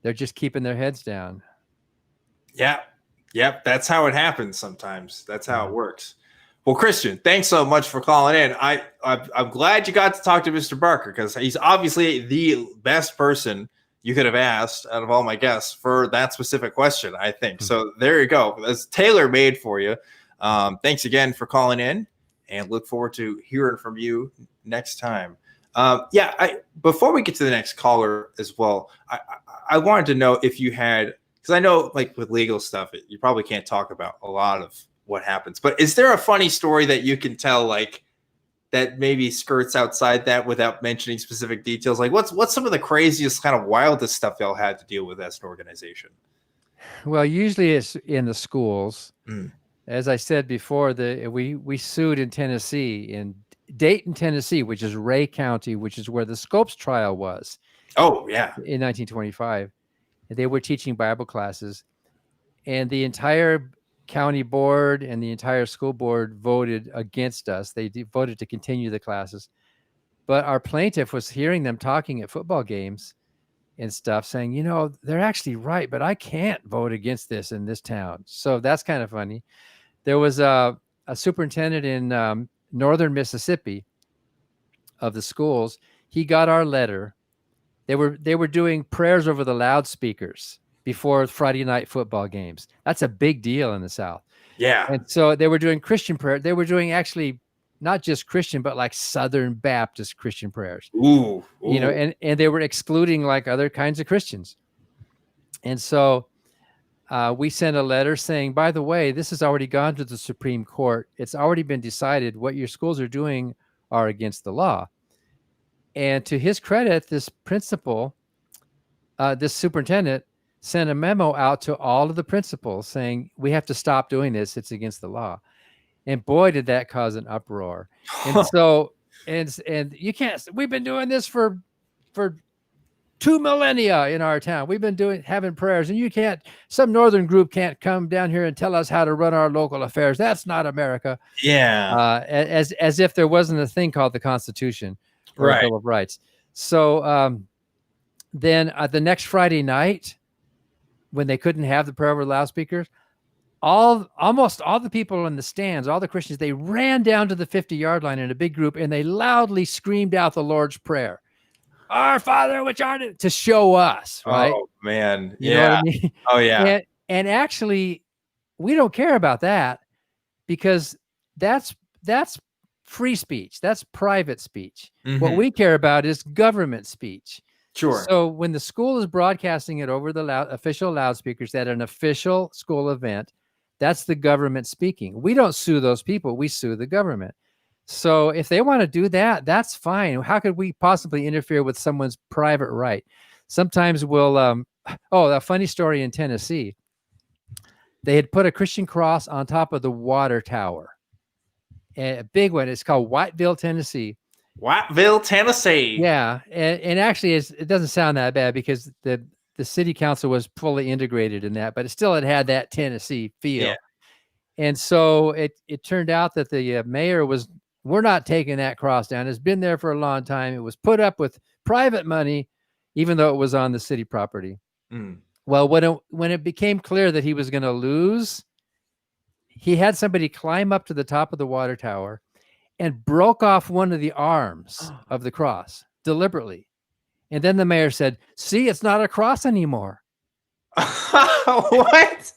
They're just keeping their heads down. Yeah. Yep. That's how it happens sometimes. That's how it works. Well, Christian, thanks so much for calling in. I'm glad you got to talk to Mr. Barker, because he's obviously the best person you could have asked out of all my guests for that specific question, I think. So there you go. That's tailor-made for you. Thanks again for calling in, and look forward to hearing from you next time. Before we get to the next caller as well, I wanted to know if you had, because I know, like, with legal stuff, you probably can't talk about a lot of what happens, but is there a funny story that you can tell, like, that maybe skirts outside that without mentioning specific details? Like, what's some of the craziest, kind of wildest stuff y'all had to deal with as an organization? Well, usually it's in the schools. As I said before, we sued in Tennessee, in Dayton, Tennessee, which is Ray County, which is where the Scopes trial was. Oh, yeah. In 1925. They were teaching Bible classes, and the entire county board and the entire school board voted against us. They voted to continue the classes. But our plaintiff was hearing them talking at football games and stuff, saying, they're actually right, but I can't vote against this in this town. So that's kind of funny. There was a superintendent in northern Mississippi of the schools. He got our letter. They were doing prayers over the loudspeakers before Friday night football games. That's a big deal in the South. Yeah. And so they were doing Christian prayer. They were doing actually not just Christian, but like Southern Baptist Christian prayers. Ooh. And they were excluding like other kinds of Christians. And so we sent a letter saying, by the way, this has already gone to the Supreme Court. It's already been decided what your schools are doing are against the law. And to his credit, this principal, this superintendent, sent a memo out to all of the principals saying, we have to stop doing this. It's against the law. And boy, did that cause an uproar. And so, and you can't, we've been doing this for 2 millennia in our town. We've been having prayers, and you can't, some northern group can't come down here and tell us how to run our local affairs. That's not America. Yeah. As if there wasn't a thing called the Constitution or a Bill of Rights. So then the next Friday night, when they couldn't have the prayer over loudspeakers, almost all the people in the stands, all the Christians, they ran down to the 50-yard line in a big group, and they loudly screamed out the Lord's Prayer. Our Father, which art in, to show us, right? Oh man, you know what I mean? Oh yeah. And actually, we don't care about that because that's free speech. That's private speech. What we care about is government speech. Sure. So when the school is broadcasting it over the official loudspeakers at an official school event, that's the government speaking. We don't sue those people. We sue the government. So if they want to do that, that's fine. How could we possibly interfere with someone's private right? Sometimes we'll, a funny story in Tennessee. They had put a Christian cross on top of the water tower. A big one. It's called Whiteville, Tennessee. Whiteville, Tennessee. Yeah. And actually it doesn't sound that bad because the city council was fully integrated in that, but it had that Tennessee feel. Yeah. And so it turned out that the mayor we're not taking that cross down. It's been there for a long time. It was put up with private money, even though it was on the city property. Well, when it became clear that he was going to lose, he had somebody climb up to the top of the water tower and broke off one of the arms of the cross deliberately. And then the mayor said, "See, it's not a cross anymore." What?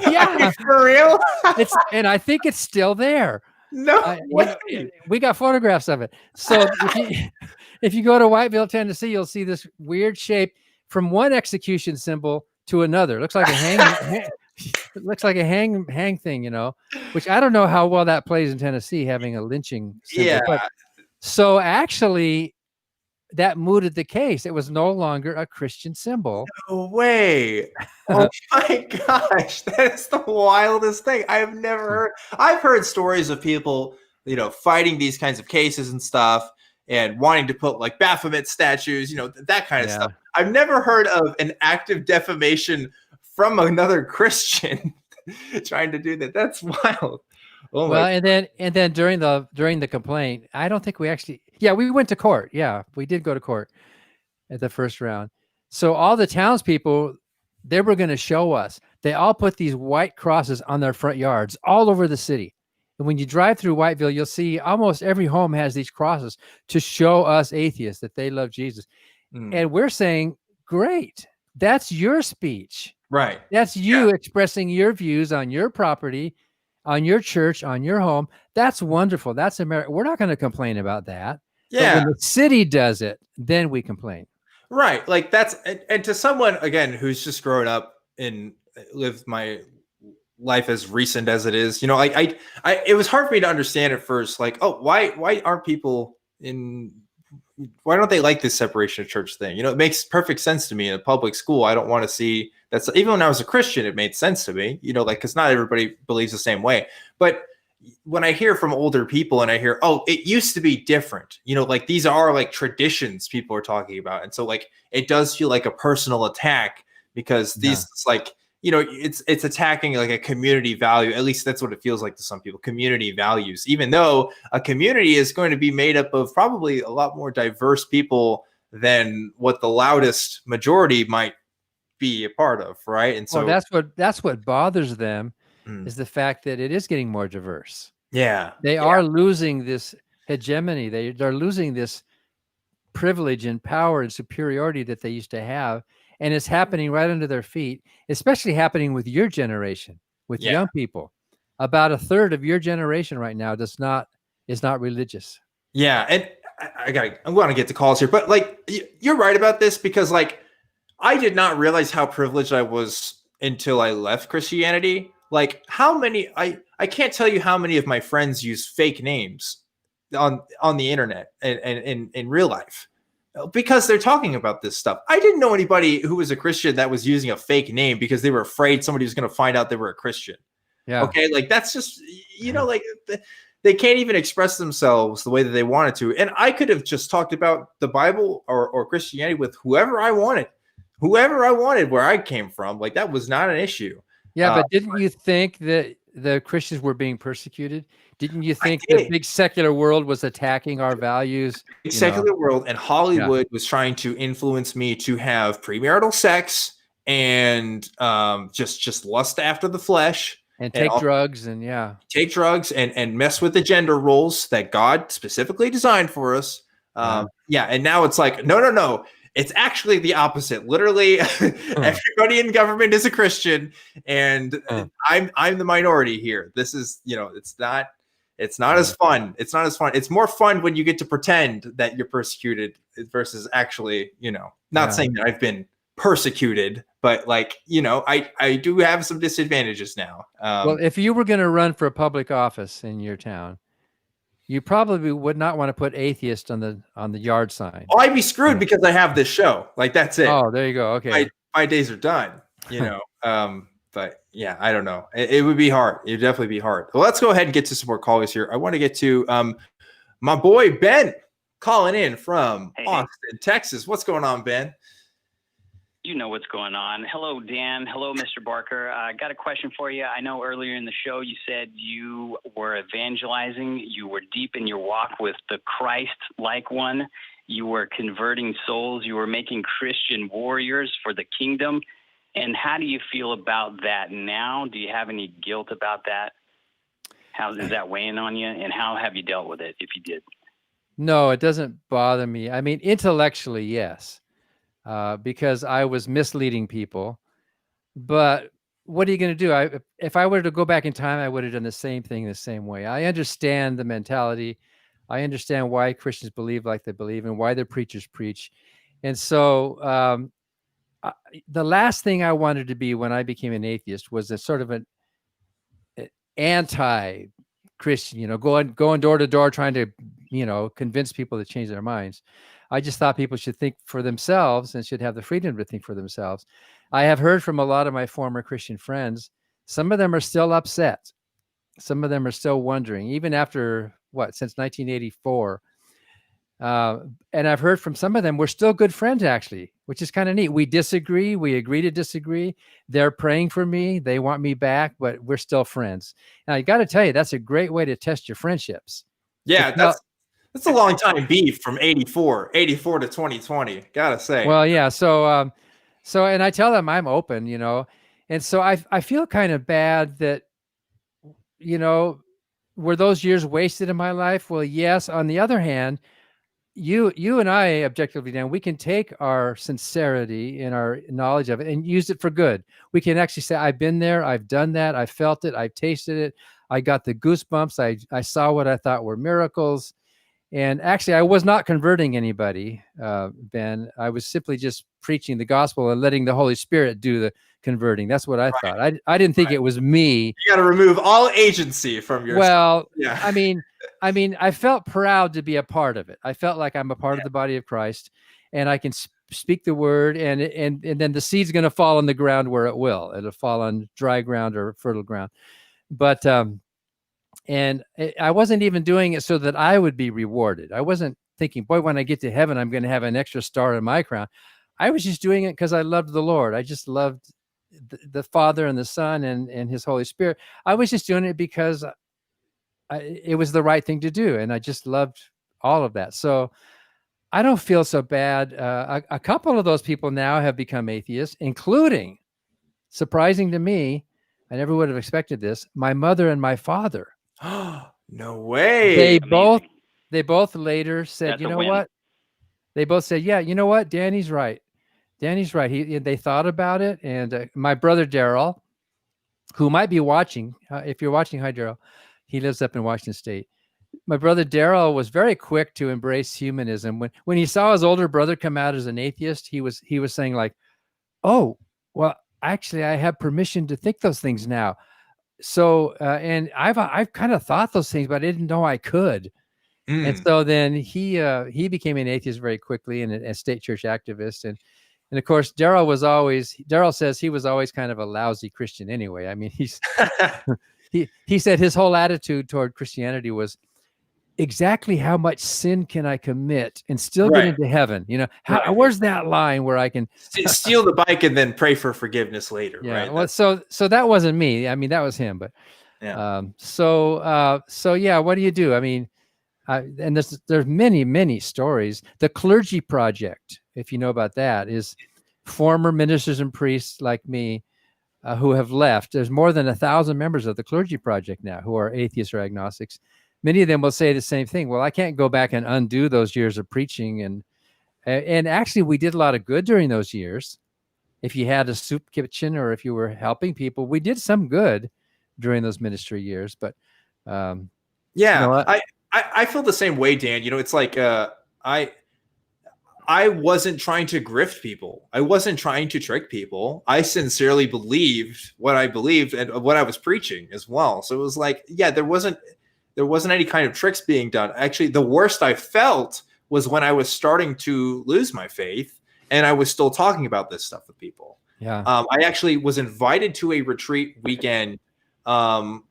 Yeah. For real? And I think it's still there. No way. We got photographs of it. So if you go to Whiteville, Tennessee, you'll see this weird shape from one execution symbol to another. It looks like a hang thing, which I don't know how well that plays in Tennessee, having a lynching symbol. Yeah. But, so actually, that mooted the case. It was no longer a Christian symbol. No way. Oh my gosh. That's the wildest thing. I've never heard. I've heard stories of people, fighting these kinds of cases and stuff and wanting to put like Baphomet statues, that kind of stuff. I've never heard of an active defamation from another Christian trying to do that. That's wild. Oh well, and then during the complaint, I don't think we actually. Yeah, we went to court. Yeah, we did go to court at the first round. So all the townspeople, they were going to show us. They all put these white crosses on their front yards all over the city. And when you drive through Whiteville, you'll see almost every home has these crosses to show us atheists that they love Jesus. And we're saying, great, that's your speech. Right. That's you expressing your views on your property, on your church, on your home. That's wonderful. That's America. We're not going to complain about that. Yeah. But when the city does it, then we complain. Right. Like that's, and to someone, again, who's just grown up and lived my life as recent as it is, like it was hard for me to understand at first, like, oh, why aren't people why don't they like this separation of church thing? It makes perfect sense to me in a public school. I don't want to see that's, even when I was a Christian, it made sense to me, because not everybody believes the same way. But when I hear from older people and I hear, oh, it used to be different, like these are like traditions people are talking about. And so like, it does feel like a personal attack because these like, it's attacking like a community value. At least that's what it feels like to some people, community values, even though a community is going to be made up of probably a lot more diverse people than what the loudest majority might be a part of. Right. And so that's what bothers them is the fact that it is getting more diverse. Yeah. They are losing this hegemony. They're losing this privilege and power and superiority that they used to have. And it's happening right under their feet, especially happening with your generation, with young people. About a third of your generation right now is not religious. Yeah. And I'm going to get to calls here, but like, you're right about this because like, I did not realize how privileged I was until I left Christianity. Like how many, I can't tell you how many of my friends use fake names on the internet and in real life because they're talking about this stuff. I didn't know anybody who was a Christian that was using a fake name because they were afraid somebody was going to find out they were a Christian. Yeah. Okay. Like that's just, like they can't even express themselves the way that they wanted to. And I could have just talked about the Bible or Christianity with whoever I wanted where I came from. Like that was not an issue. Yeah. But didn't you think that the Christians were being persecuted? Didn't you think the big secular world was attacking our values? The secular world and Hollywood was trying to influence me to have premarital sex and just lust after the flesh and take drugs and take drugs and mess with the gender roles that God specifically designed for us. And now it's like no, it's actually the opposite. Literally, everybody in government is a Christian, and I'm the minority here. This is it's not as fun. It's not as fun. It's more fun when you get to pretend that you're persecuted versus actually, not saying that I've been persecuted, but like, I do have some disadvantages now. Well, if you were going to run for a public office in your town, you probably would not want to put atheist on the yard sign. Oh, I'd be screwed because I have this show. Like that's it. Oh, there you go. Okay. My days are done, but yeah, I don't know. It would be hard. It would definitely be hard. Well, let's go ahead and get to some more callers here. I want to get to my boy Ben calling in from Austin, Texas. What's going on, Ben? You know what's going on. Hello, Dan. Hello, Mr. Barker. I got a question for you. I know earlier in the show you said you were evangelizing. You were deep in your walk with the Christ-like one. You were converting souls. You were making Christian warriors for the kingdom. And how do you feel about that now? Do you have any guilt about that? How is that weighing on you? And how have you dealt with it, if you did? No, it doesn't bother me. I mean, intellectually, yes. Because I was misleading people. But what are you going to do? If I were to go back in time, I would have done the same thing the same way. I understand the mentality. I understand why Christians believe like they believe and why their preachers preach. And so the last thing I wanted to be when I became an atheist was a sort of an anti-Christian, going door to door trying to, convince people to change their minds. I just thought people should think for themselves and should have the freedom to think for themselves. I have heard from a lot of my former Christian friends. Some of them are still upset. Some of them are still wondering, even after since 1984. And I've heard from some of them, we're still good friends, actually, which is kind of neat. We disagree. We agree to disagree. They're praying for me. They want me back, but we're still friends. Now, I got to tell you, that's a great way to test your friendships. Yeah, that's a long time beef from 84 to 2020. Gotta say. Well, yeah. So, and I tell them I'm open, and so I feel kind of bad that, were those years wasted in my life? Well, yes. On the other hand, you and I, Objectively Dan, we can take our sincerity and our knowledge of it and use it for good. We can actually say, I've been there, I've done that, I felt it, I've tasted it, I got the goosebumps, I saw what I thought were miracles. And actually, I was not converting anybody, Ben. I was simply just preaching the gospel and letting the Holy Spirit do the converting. That's what I thought. I didn't think it was me. You got to remove all agency from your. Well, yeah. I mean, I felt proud to be a part of it. I felt like I'm a part of the body of Christ, and I can speak the word, and then the seed's going to fall on the ground where it will. It'll fall on dry ground or fertile ground, but. And I wasn't even doing it so that I would be rewarded. I wasn't thinking, boy, when I get to heaven, I'm going to have an extra star in my crown. I was just doing it because I loved the Lord. I just loved the Father and the Son and His Holy Spirit. I was just doing it because it was the right thing to do. And I just loved all of that. So I don't feel so bad. A couple of those people now have become atheists, including, surprising to me, I never would have expected this, my mother and my father. No way. They both later said, That's you know what? They both said, yeah, you know what? Danny's right. Danny's right. They thought about it. And my brother, Daryl, who might be watching, if you're watching, hi, Daryl. He lives up in Washington State. My brother, Daryl, was very quick to embrace humanism. When he saw his older brother come out as an atheist, he was saying like, oh, well, actually, I have permission to think those things now. So, and I've kind of thought those things, but I didn't know I could. And so then he became an atheist very quickly and a state church activist. And of course, Daryl says he was always kind of a lousy Christian anyway. I mean, he said his whole attitude toward Christianity was, exactly how much sin can I commit and still get into heaven? You know, where's that line where I can steal the bike and then pray for forgiveness later? Yeah. Right. Well, so that wasn't me. I mean, that was him. But so yeah, what do you do? I mean, and there's many stories. The Clergy Project, if you know about that, is former ministers and priests like me who have left. There's more than 1,000 members of the Clergy Project now who are atheists or agnostics. Many of them will say the same thing. Well, I can't go back and undo those years of preaching, and actually we did a lot of good during those years. If you had a soup kitchen or if you were helping people, we did some good during those ministry years. But I feel the same way, Dan. You know, it's like I wasn't trying to grift people. I wasn't trying to trick people. I sincerely believed what I believed and what I was preaching as well. So it was like, yeah, there wasn't any kind of tricks being done. Actually, the worst I felt was when I was starting to lose my faith and I was still talking about this stuff with people. Yeah. I actually was invited to a retreat weekend from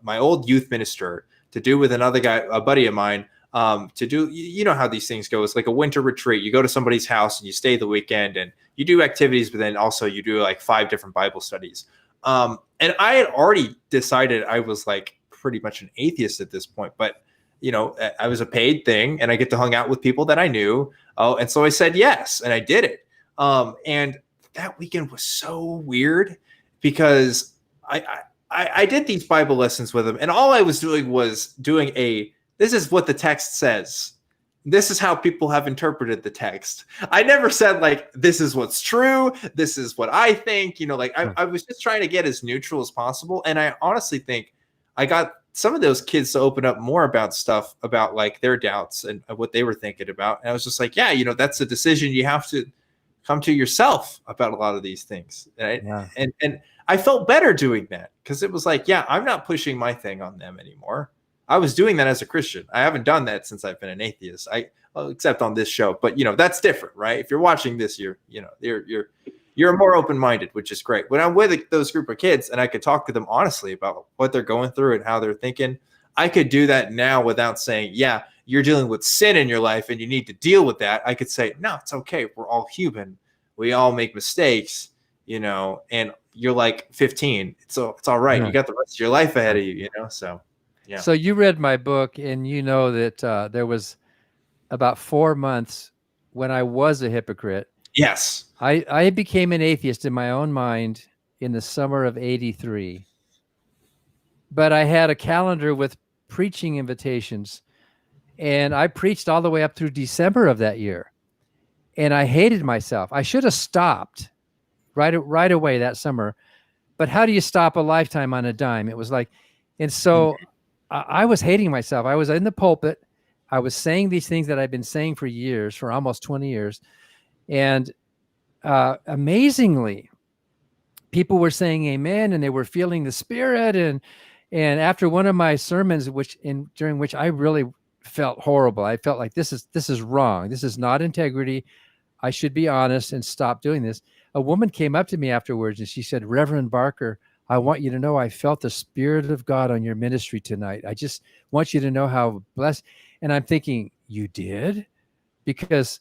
my old youth minister to do with another guy, a buddy of mine, to do, you know how these things go. It's like a winter retreat. You go to somebody's house and you stay the weekend and you do activities, but then also you do like 5 different Bible studies. And I had already decided I was like pretty much an atheist at this point, but you know, I was a paid thing and I get to hang out with people that I knew. Oh, and so I said yes, and I did it. And that weekend was so weird because I did these Bible lessons with him, and all I was doing was this is what the text says. This is how people have interpreted the text. I never said like, this is what's true. This is what I think, you know, like I was just trying to get as neutral as possible. And I honestly think I got some of those kids to open up more about stuff about like their doubts and what they were thinking about. And I was just like, yeah, you know, that's a decision you have to come to yourself about a lot of these things. Right? Yeah. And I felt better doing that because it was like, yeah, I'm not pushing my thing on them anymore. I was doing that as a Christian. I haven't done that since I've been an atheist. Except on this show, but you know, that's different, right? If you're watching this, you're more open-minded, which is great. When I'm with those group of kids and I could talk to them honestly about what they're going through and how they're thinking, I could do that now without saying, yeah, you're dealing with sin in your life and you need to deal with that. I could say, no, it's okay. We're all human. We all make mistakes, you know, and you're like 15. So it's all right. Yeah. You got the rest of your life ahead of you, you know? So, yeah. So you read my book and you know that there was about 4 months when I was a hypocrite. Yes. I became an atheist in my own mind in the summer of '83. But I had a calendar with preaching invitations, and I preached all the way up through December of that year. And I hated myself. I should have stopped right away that summer. But how do you stop a lifetime on a dime? It was like, and so I was hating myself. I was in the pulpit. I was saying these things that I've been saying for years, for almost 20 years. And amazingly, people were saying amen, and they were feeling the Spirit. And after one of my sermons, during which I really felt horrible, I felt like this is wrong. This is not integrity. I should be honest and stop doing this. A woman came up to me afterwards and she said, Reverend Barker, I want you to know I felt the Spirit of God on your ministry tonight. I just want you to know how blessed. And I'm thinking, you did? Because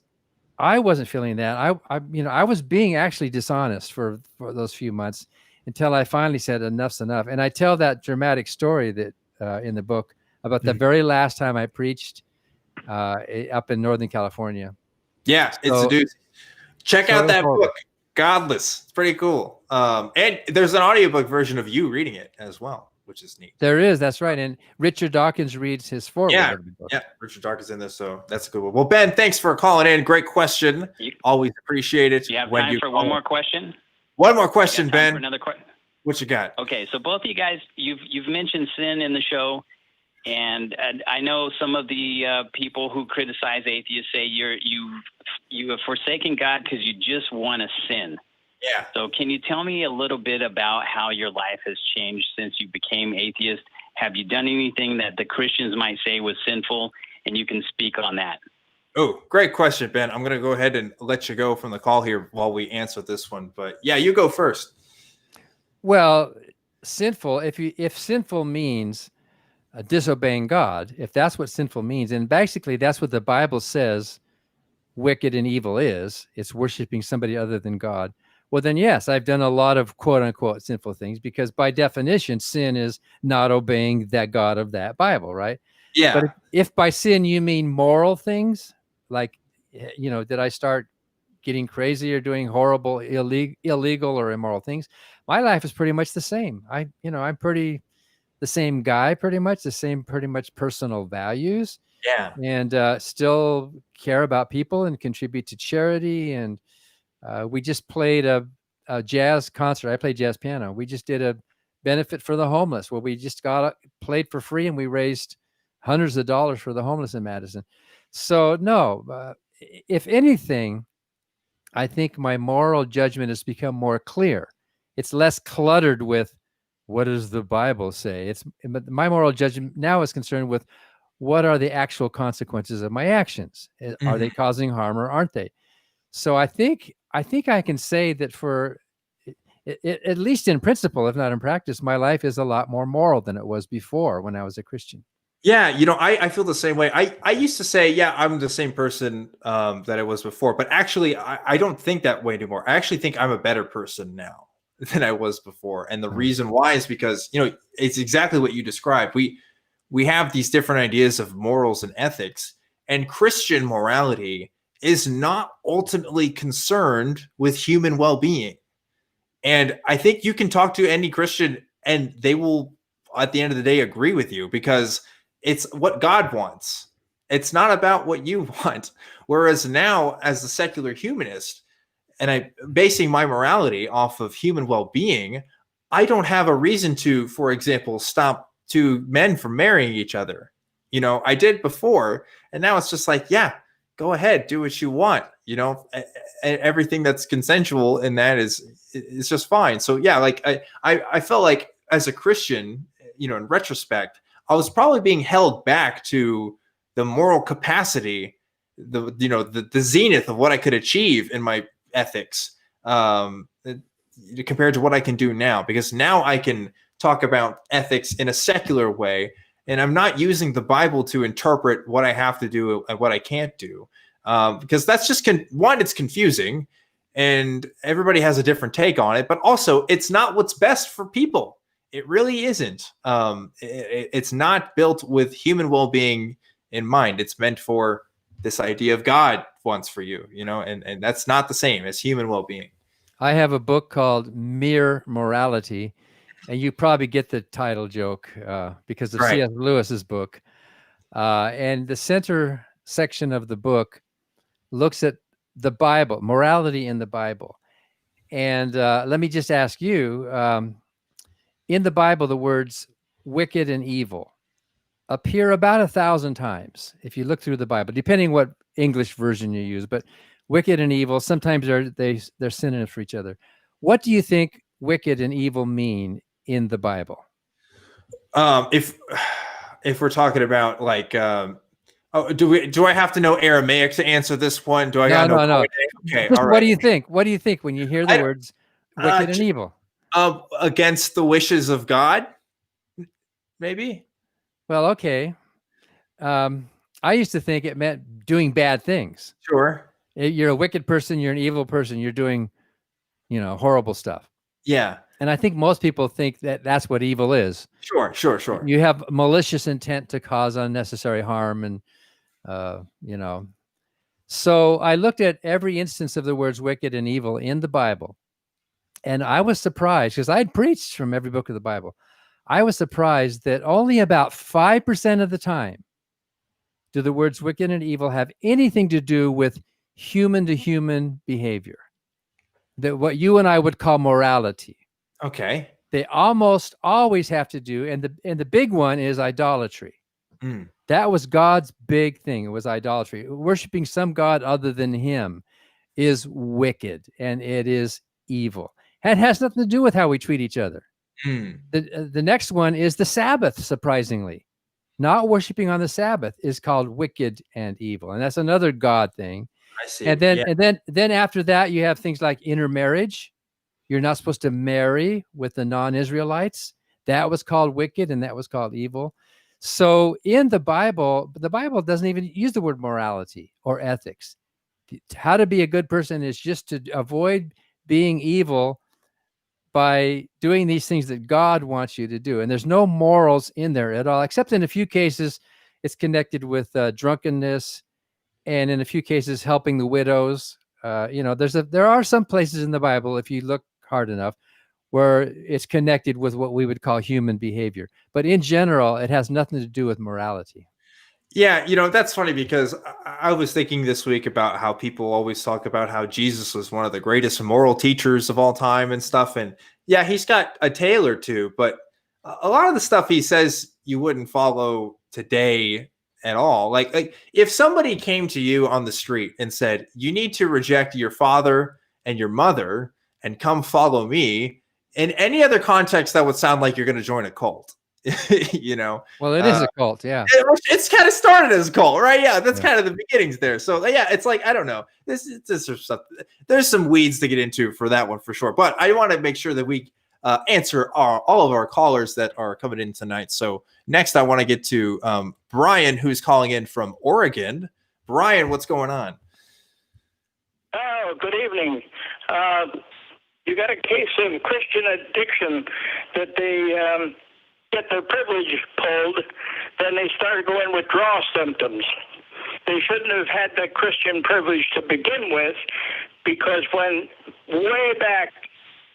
I wasn't feeling that. I was being actually dishonest for those few months until I finally said enough's enough. And I tell that dramatic story that in the book about the very last time I preached up in Northern California. Yeah, it's a doozy. Check out that book, Godless. It's pretty cool. And there's an audiobook version of you reading it as well, which is neat. There is, that's right. And Richard Dawkins reads his foreword. Yeah, Richard Dawkins in this, so that's a good one. Well, Ben, thanks for calling in. Great question. Always appreciate it. You have time for one more question? One more question, Ben. For another question. What you got? Okay, so both of you guys, you've mentioned sin in the show, and I know some of the people who criticize atheists say you have forsaken God because you just want to sin. Yeah. So can you tell me a little bit about how your life has changed since you became atheist? Have you done anything that the Christians might say was sinful? And you can speak on that. Oh, great question, Ben. I'm going to go ahead and let you go from the call here while we answer this one. But yeah, you go first. Well, sinful, if sinful means disobeying God, if that's what sinful means, and basically that's what the Bible says wicked and evil is, it's worshiping somebody other than God. Well, then, yes, I've done a lot of quote unquote sinful things, because by definition, sin is not obeying that God of that Bible, right? Yeah. But if by sin you mean moral things, like, did I start getting crazy or doing horrible, illegal or immoral things? My life is pretty much the same. I'm pretty the same guy, pretty much personal values. Yeah. And still care about people and contribute to charity. And we just played a jazz concert. I play jazz piano. We just did a benefit for the homeless, where we just played for free, and we raised hundreds of dollars for the homeless in Madison. So no, if anything, I think my moral judgment has become more clear. It's less cluttered with what does the Bible say. My moral judgment now is concerned with what are the actual consequences of my actions. Are they causing harm or aren't they? So I think I can say that for at least in principle, if not in practice, my life is a lot more moral than it was before when I was a Christian. Yeah, I feel the same way. I used to say, yeah, I'm the same person that I was before, but actually, I don't think that way anymore. I actually think I'm a better person now than I was before, and the reason why is because it's exactly what you described. We have these different ideas of morals and ethics, and Christian morality is not ultimately concerned with human well-being. And I think you can talk to any Christian, and they will, at the end of the day, agree with you, because it's what God wants. It's not about what you want. Whereas now, as a secular humanist, and I'm basing my morality off of human well-being, I don't have a reason to, for example, stop two men from marrying each other. I did before, and now it's just like, yeah, go ahead, do what you want. Everything that's consensual in that is just fine. So yeah, like I felt like as a Christian, in retrospect, I was probably being held back to the moral capacity, the zenith of what I could achieve in my ethics, compared to what I can do now, because now I can talk about ethics in a secular way, and I'm not using the Bible to interpret what I have to do and what I can't do, because that's just it's confusing, and everybody has a different take on it. But also, it's not what's best for people. It really isn't. It's not built with human well-being in mind. It's meant for this idea of God wants for you, and that's not the same as human well-being. I have a book called Mere Morality, and you probably get the title joke because of C.S. Lewis's book. And the center section of the book looks at the Bible, morality in the Bible. And let me just ask you, in the Bible, the words wicked and evil appear about 1,000 times if you look through the Bible, depending what English version you use. But wicked and evil, sometimes they're synonyms for each other. What do you think wicked and evil mean in the Bible? If we're talking about like, do I have to know Aramaic to answer this one? Do I gotta know? No. Okay, just, all right. What do you think? What do you think when you hear the words wicked and evil? Against the wishes of God, maybe. Well, okay. I used to think it meant doing bad things. Sure. You're a wicked person. You're an evil person. You're doing, horrible stuff. Yeah. And I think most people think that that's what evil is. Sure. You have malicious intent to cause unnecessary harm, and So I looked at every instance of the words wicked and evil in the Bible, and I was surprised, because I'd preached from every book of the Bible. I was surprised that only about 5% of the time do the words wicked and evil have anything to do with human-to-human behavior, that what you and I would call morality. Okay. They almost always have to do, and the big one is idolatry. That was God's big thing. It was idolatry. Worshiping some god other than him is wicked, and it is evil. And it has nothing to do with how we treat each other. The next one is the Sabbath, surprisingly. Not worshiping on the Sabbath is called wicked and evil, and that's another God thing. I see. And then after that, you have things like intermarriage. You're not supposed to marry with the non-Israelites. that was called wicked and that was called evil. So in the Bible doesn't even use the word morality or ethics. How to be a good person is just to avoid being evil by doing these things that God wants you to do. And there's no morals in there at all, except in a few cases, it's connected with drunkenness, and in a few cases, helping the widows. There are some places in the Bible, if you look hard enough, where it's connected with what we would call human behavior. But in general, it has nothing to do with morality. Yeah, that's funny because I was thinking this week about how people always talk about how Jesus was one of the greatest moral teachers of all time and stuff. And yeah, he's got a tale or two, but a lot of the stuff he says you wouldn't follow today at all. Like if somebody came to you on the street and said, you need to reject your father and your mother and come follow me, in any other context, that would sound like you're going to join a cult. Well, it is a cult. Yeah, it's kind of started as a cult, right? Yeah, that's kind of the beginnings there. So yeah, it's like, I don't know, there's some weeds to get into for that one for sure, but I want to make sure that we answer all of our callers that are coming in tonight. So next I want to get to Brian, who's calling in from Oregon. Brian, what's going on? Oh, good evening. You got a case of Christian addiction that they get their privilege pulled, then they start going withdrawal symptoms. They shouldn't have had that Christian privilege to begin with, because way back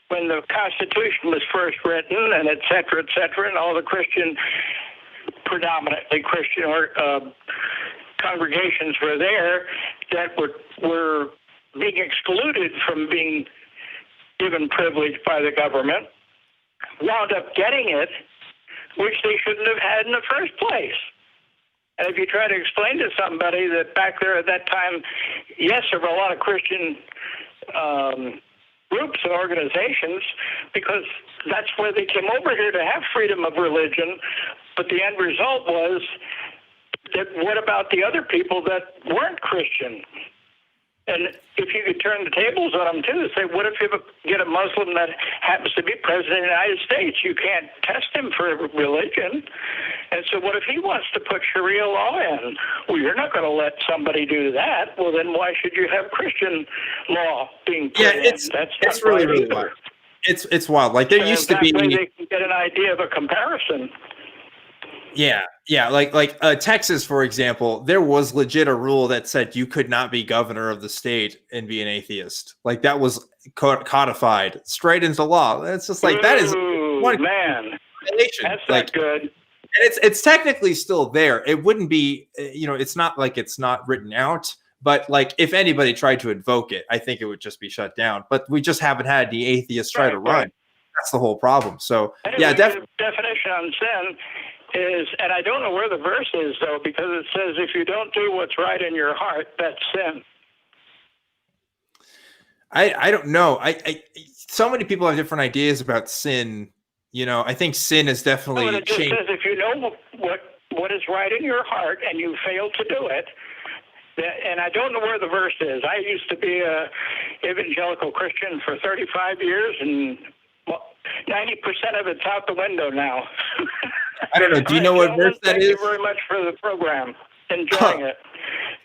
when the Constitution was first written, and et cetera, and all the predominantly Christian congregations were there that were being excluded from being given privilege by the government, wound up getting it, which they shouldn't have had in the first place. And if you try to explain to somebody that back there at that time, yes, there were a lot of Christian groups and organizations, because that's where they came over here to have freedom of religion, but the end result was that what about the other people that weren't Christian? And if you could turn the tables on them too, say, what if you get a Muslim that happens to be president of the United States? You can't test him for religion. And so what if he wants to put Sharia law in? Well, you're not going to let somebody do that. Well, then why should you have Christian law being put in? It's really wild. It's wild. Like there used to be. That way they can get an idea of a comparison. Yeah. Like Texas, for example, there was legit a rule that said you could not be governor of the state and be an atheist. Like that was codified straight into law. It's just like that is one man. That's like, not good. And it's technically still there. It wouldn't be, it's not like it's not written out. But like if anybody tried to invoke it, I think it would just be shut down. But we just haven't had the atheists try to run. Right. That's the whole problem. So anyway, the definition on sin is, and I don't know where the verse is though, because it says if you don't do what's right in your heart, that's sin. I don't know. So many people have different ideas about sin. I think sin is definitely. No, it just says if you know what is right in your heart and you fail to do it. And I don't know where the verse is. I used to be a evangelical Christian for 35 years, and 90% of it's out the window now. I don't know. Do you know what verse that is? Thank you very much for the program. Enjoying it.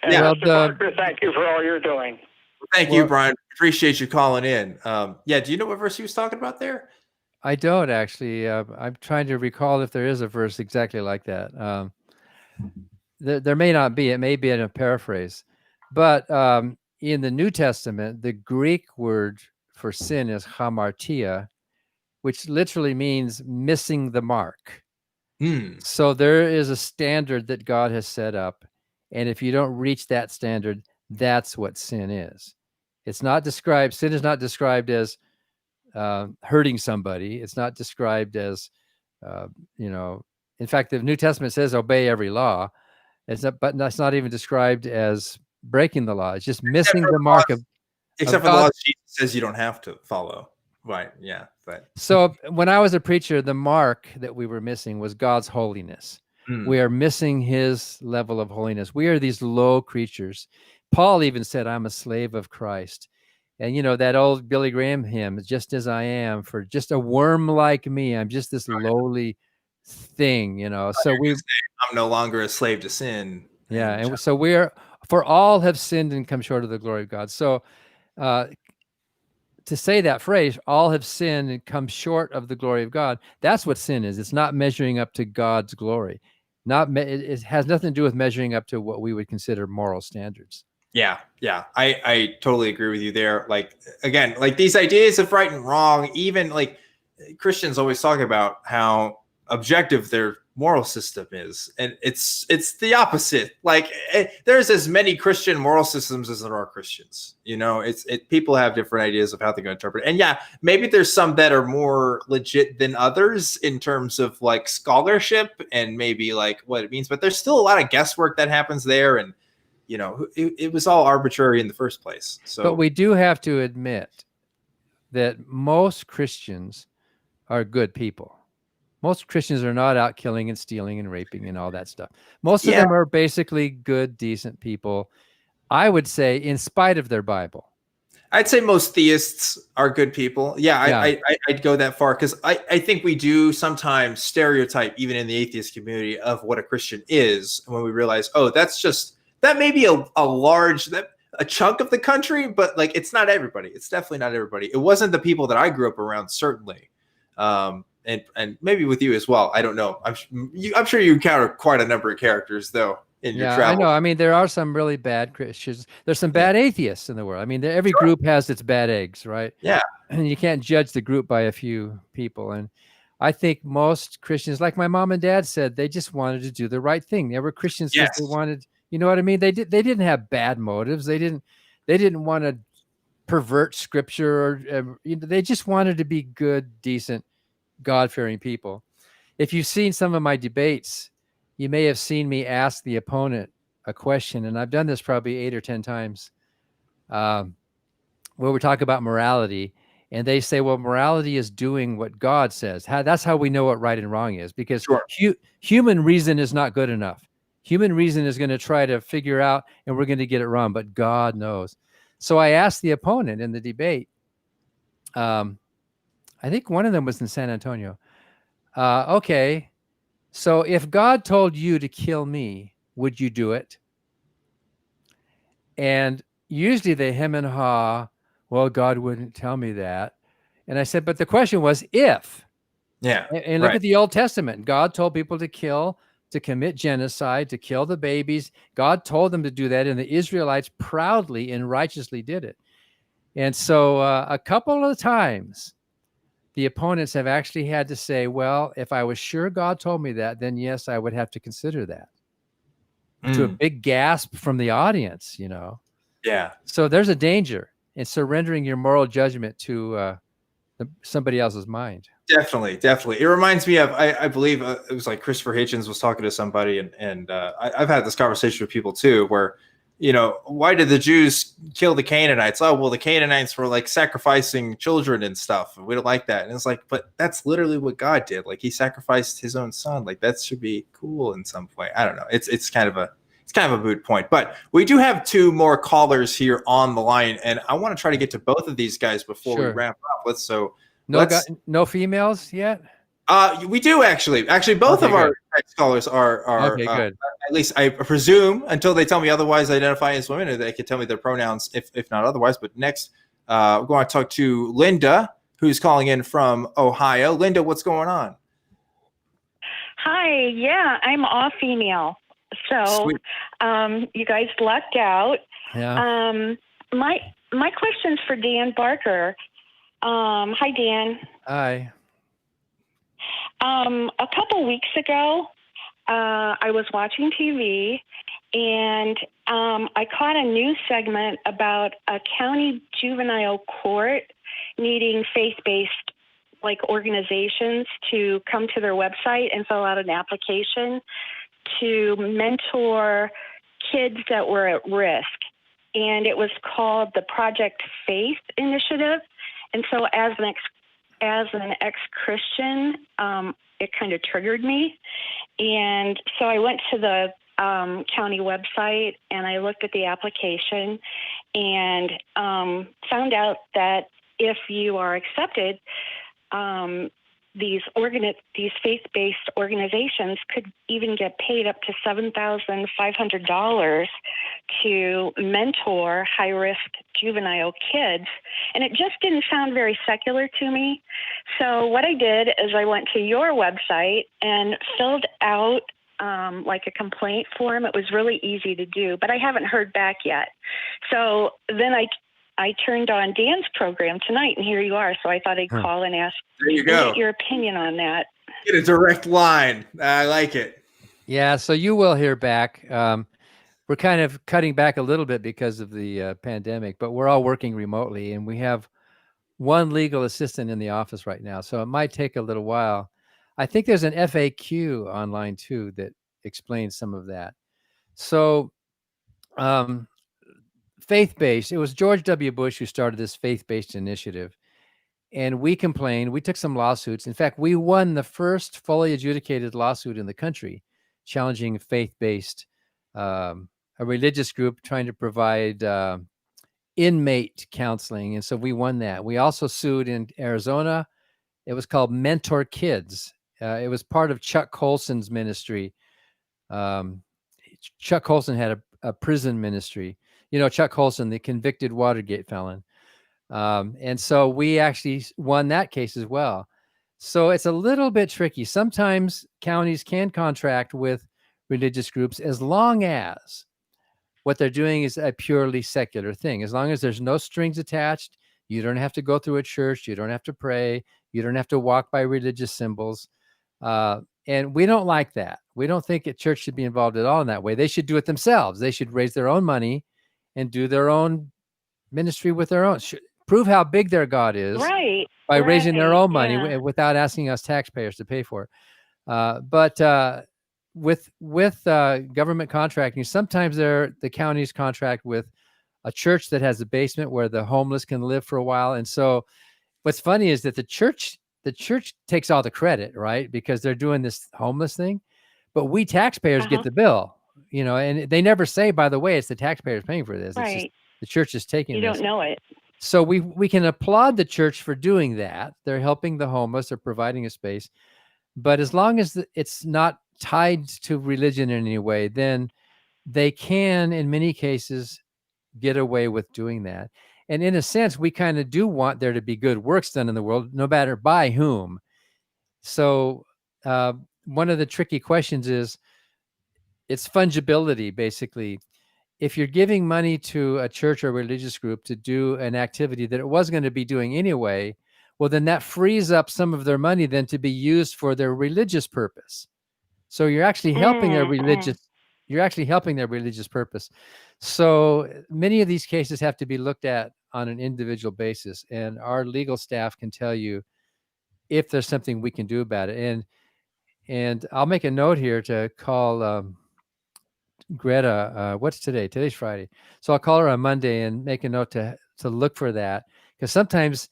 And yeah. Mr. Parker, thank you for all you're doing. Thank you, Brian. Appreciate you calling in. Yeah. Do you know what verse he was talking about there? I don't actually. I'm trying to recall if there is a verse exactly like that. There may not be. It may be in a paraphrase. But in the New Testament, the Greek word for sin is hamartia, which literally means missing the mark. So there is a standard that God has set up. And if you don't reach that standard, that's what sin is. It's not described. Sin is not described as hurting somebody. It's not described as, in fact, the New Testament says obey every law. But that's not even described as breaking the law. It's just missing the mark of. Except for the laws Jesus says you don't have to follow. Right. Yeah. But so when I was a preacher, the mark that we were missing was God's holiness. We are missing his level of holiness. We are these low creatures. Paul even said, I'm a slave of Christ. And that old Billy Graham hymn, "Just as I am, for just a worm like me, I'm just this lowly thing," So I'm no longer a slave to sin. Yeah, and so for all have sinned and come short of the glory of God. So to say that phrase, all have sinned and come short of the glory of God, that's what sin is. It's not measuring up to God's glory. It has nothing to do with measuring up to what we would consider moral standards. Yeah. I totally agree with you there. Like, again, like these ideas of right and wrong, even like Christians always talk about how objective their moral system is, and it's the opposite. Like, there's as many Christian moral systems as there are Christians. People have different ideas of how they're going to interpret it. And yeah, maybe there's some that are more legit than others in terms of like scholarship and maybe like what it means, but there's still a lot of guesswork that happens there, and it was all arbitrary in the first place. So, but we do have to admit that most Christians are good people. Most Christians are not out killing and stealing and raping and all that stuff. Most of them are basically good, decent people, I would say, in spite of their Bible. I'd say most theists are good people. Yeah. I'd go that far, because I think we do sometimes stereotype, even in the atheist community, of what a Christian is, when we realize, oh, that may be a chunk of the country, but like it's not everybody. It's definitely not everybody. It wasn't the people that I grew up around, certainly. And maybe with you as well. I don't know. I'm sure you encounter quite a number of characters though in your travels. I know. I mean, there are some really bad Christians. There's some bad atheists in the world. I mean, every group has its bad eggs, right? Yeah. And you can't judge the group by a few people. And I think most Christians, like my mom and dad said, they just wanted to do the right thing. They were Christians because they wanted, you know what I mean? They didn't have bad motives. They didn't want to pervert scripture, or they just wanted to be good, decent, God-fearing people. If you've seen some of my debates, you may have seen me ask the opponent a question, and I've done this probably 8 or 10 times, where we talk about morality, and they say, well, morality is doing what God says. That's how we know what right and wrong is, because human reason is not good enough. Human reason is going to try to figure out, and we're going to get it wrong, but God knows. So I asked the opponent in the debate, I think one of them was in San Antonio. Okay, so if God told you to kill me, would you do it? And usually they hem and haw, well, God wouldn't tell me that. And I said, but the question was if. Yeah. And look at the Old Testament. God told people to kill, to commit genocide, to kill the babies. God told them to do that, and the Israelites proudly and righteously did it. And so a couple of times, the opponents have actually had to say, well, if I was sure God told me that, then yes, I would have to consider that. To a big gasp from the audience, Yeah. So there's a danger in surrendering your moral judgment to somebody else's mind. Definitely. It reminds me of, I believe it was like Christopher Hitchens was talking to somebody, and I've had this conversation with people too, where, why did the Jews kill the Canaanites? Oh, well, the Canaanites were like sacrificing children and stuff. We don't like that. And it's like, but that's literally what God did. Like, he sacrificed his own son. Like, that should be cool in some way. I don't know. It's kind of a moot point, but we do have 2 more callers here on the line, and I want to try to get to both of these guys before we wrap up. No females yet? We do actually. Both of our next callers are okay, good. At least I presume, until they tell me otherwise, identify as women, or they can tell me their pronouns if not otherwise. But next, we're going to talk to Linda, who's calling in from Ohio. Linda, what's going on? Hi. Yeah, I'm all female. So you guys lucked out. Yeah. My question's for Dan Barker. Hi, Dan. Hi. A couple weeks ago, I was watching TV, and I caught a news segment about a county juvenile court needing faith-based organizations to come to their website and fill out an application to mentor kids that were at risk. And it was called the Project Faith Initiative. And so as an ex-Christian, it kind of triggered me. And so I went to the county website and I looked at the application, and found out that if you are accepted, these faith-based organizations could even get paid up to $7,500 to mentor high-risk juvenile kids. And it just didn't sound very secular to me. So what I did is I went to your website and filled out like a complaint form. It was really easy to do, but I haven't heard back yet. So then I turned on Dan's program tonight, and here you are. So I thought I'd call and ask get your opinion on that. Get a direct line. I like it. Yeah, so you will hear back. We're kind of cutting back a little bit because of the pandemic, but we're all working remotely, and we have one legal assistant in the office right now. So it might take a little while. I think there's an FAQ online too that explains some of that. So faith-based, it was George W. Bush who started this faith-based initiative. And we complained, we took some lawsuits. In fact, we won the first fully adjudicated lawsuit in the country challenging faith-based, a religious group trying to provide inmate counseling. And so we won that. We also sued in Arizona. It was called Mentor Kids. It was part of Chuck Colson's ministry. Chuck Colson had a prison ministry. You know, Chuck Colson, the convicted Watergate felon. And so we actually won that case as well. So it's a little bit tricky. Sometimes counties can contract with religious groups as long as what they're doing is a purely secular thing. As long as there's no strings attached, you don't have to go through a church, you don't have to pray, you don't have to walk by religious symbols. And we don't like that. We don't think a church should be involved at all in that way. They should do it themselves. They should raise their own money and do their own ministry with their own. Prove how big their God is by raising their own money without asking us taxpayers to pay for it. But with government contracting, sometimes the counties contract with a church that has a basement where the homeless can live for a while. And so what's funny is that the church takes all the credit, right? Because they're doing this homeless thing, but we taxpayers get the bill, you know, and they never say, by the way, it's the taxpayers paying for this. It's just the church is taking this. You don't know it. So we can applaud the church for doing that. They're helping the homeless, they're providing a space. But as long as it's not tied to religion in any way, then they can, in many cases, get away with doing that. And in a sense, we kind of do want there to be good works done in the world, no matter by whom. So one of the tricky questions is it's fungibility, basically. If you're giving money to a church or religious group to do an activity that it was going to be doing anyway, well, then that frees up some of their money then to be used for their religious purpose. So you're actually helping their religious purpose. So many of these cases have to be looked at on an individual basis, and our legal staff can tell you if there's something we can do about it. And I'll make a note here to call Greta. What's today? Today's Friday. So I'll call her on Monday and make a note to look for that, because sometimes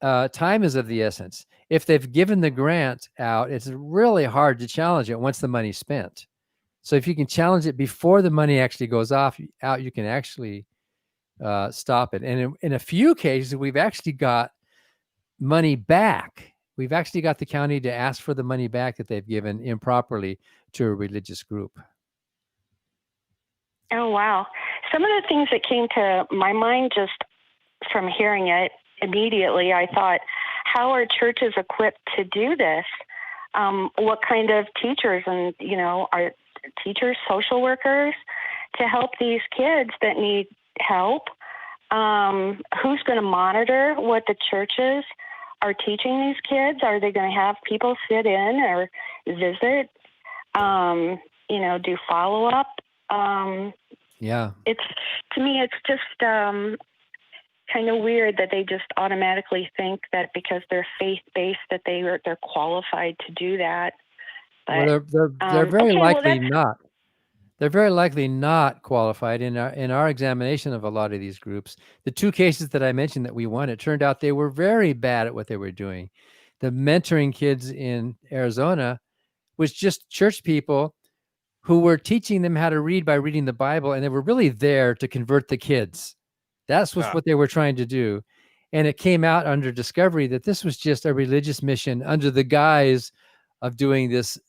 time is of the essence. If they've given the grant out, it's really hard to challenge it once the money's spent. So if you can challenge it before the money actually goes out, you can actually stop it. And in a few cases, we've actually got money back. We've actually got the county to ask for the money back that they've given improperly to a religious group. Oh, wow. Some of the things that came to my mind just from hearing it immediately, I thought, how are churches equipped to do this? What kind of teachers and, are teachers, social workers to help these kids that need help? Who's going to monitor what the churches are teaching these kids? Are they going to have people sit in or visit, do follow-up? To me, it's just kind of weird that they just automatically think that because they're faith-based that they're qualified to do that. But, well, they're very likely not. They're very likely not qualified. In our examination of a lot of these groups, the two cases that I mentioned that we won, it turned out they were very bad at what they were doing. The mentoring kids in Arizona was just church people who were teaching them how to read by reading the Bible, and they were really there to convert the kids. That's what they were trying to do. And it came out under discovery that this was just a religious mission under the guise of doing this,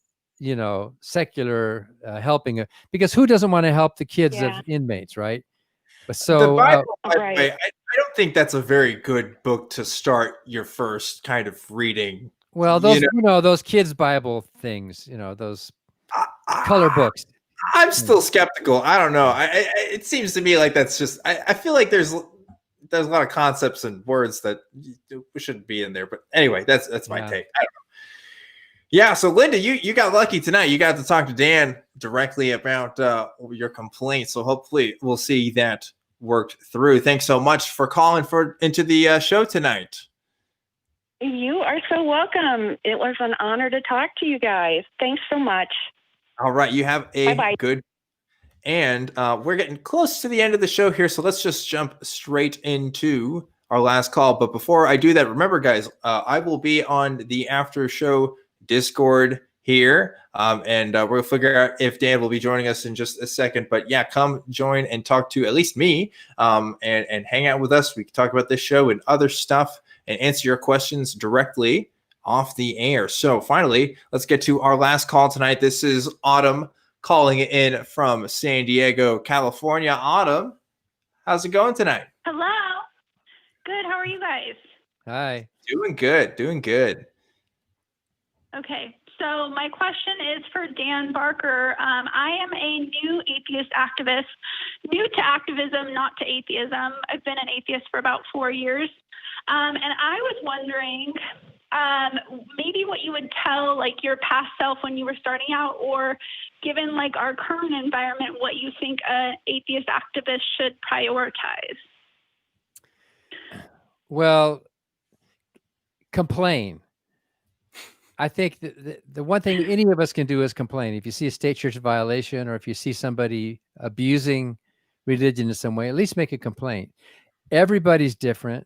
secular helping. Because who doesn't want to help the kids of inmates, right? But so the Bible, by the way, I don't think that's a very good book to start your first kind of reading. Well, those those kids' Bible things, those color books. I'm still skeptical. I don't know. It seems to me like that's just. I feel like there's a lot of concepts and words that shouldn't be in there. But anyway, that's my take. I don't know. Yeah. So Linda, you got lucky tonight. You got to talk to Dan directly about your complaint. So hopefully we'll see that worked through. Thanks so much for calling into the show tonight. You are so welcome. It was an honor to talk to you guys. Thanks so much. All right. You have a good. And we're getting close to the end of the show here, so let's just jump straight into our last call. But before I do that, remember, guys, I will be on the after show Discord here, and we'll figure out if Dan will be joining us in just a second. But yeah, come join and talk to at least me, and hang out with us. We can talk about this show and other stuff and answer your questions directly off the air. So finally, let's get to our last call tonight. This is Autumn calling in from San Diego, California. Autumn, how's it going tonight? Hello. Good. How are you guys? Hi. Doing good. Doing good. Okay. So my question is for Dan Barker. I am a new atheist activist, new to activism, not to atheism. I've been an atheist for about 4 years. And I was wondering maybe what you would tell like your past self when you were starting out, or given like our current environment, what you think an atheist activist should prioritize. Well, complain. I think the one thing any of us can do is complain. If you see a state church violation, or if you see somebody abusing religion in some way, at least make a complaint. Everybody's different.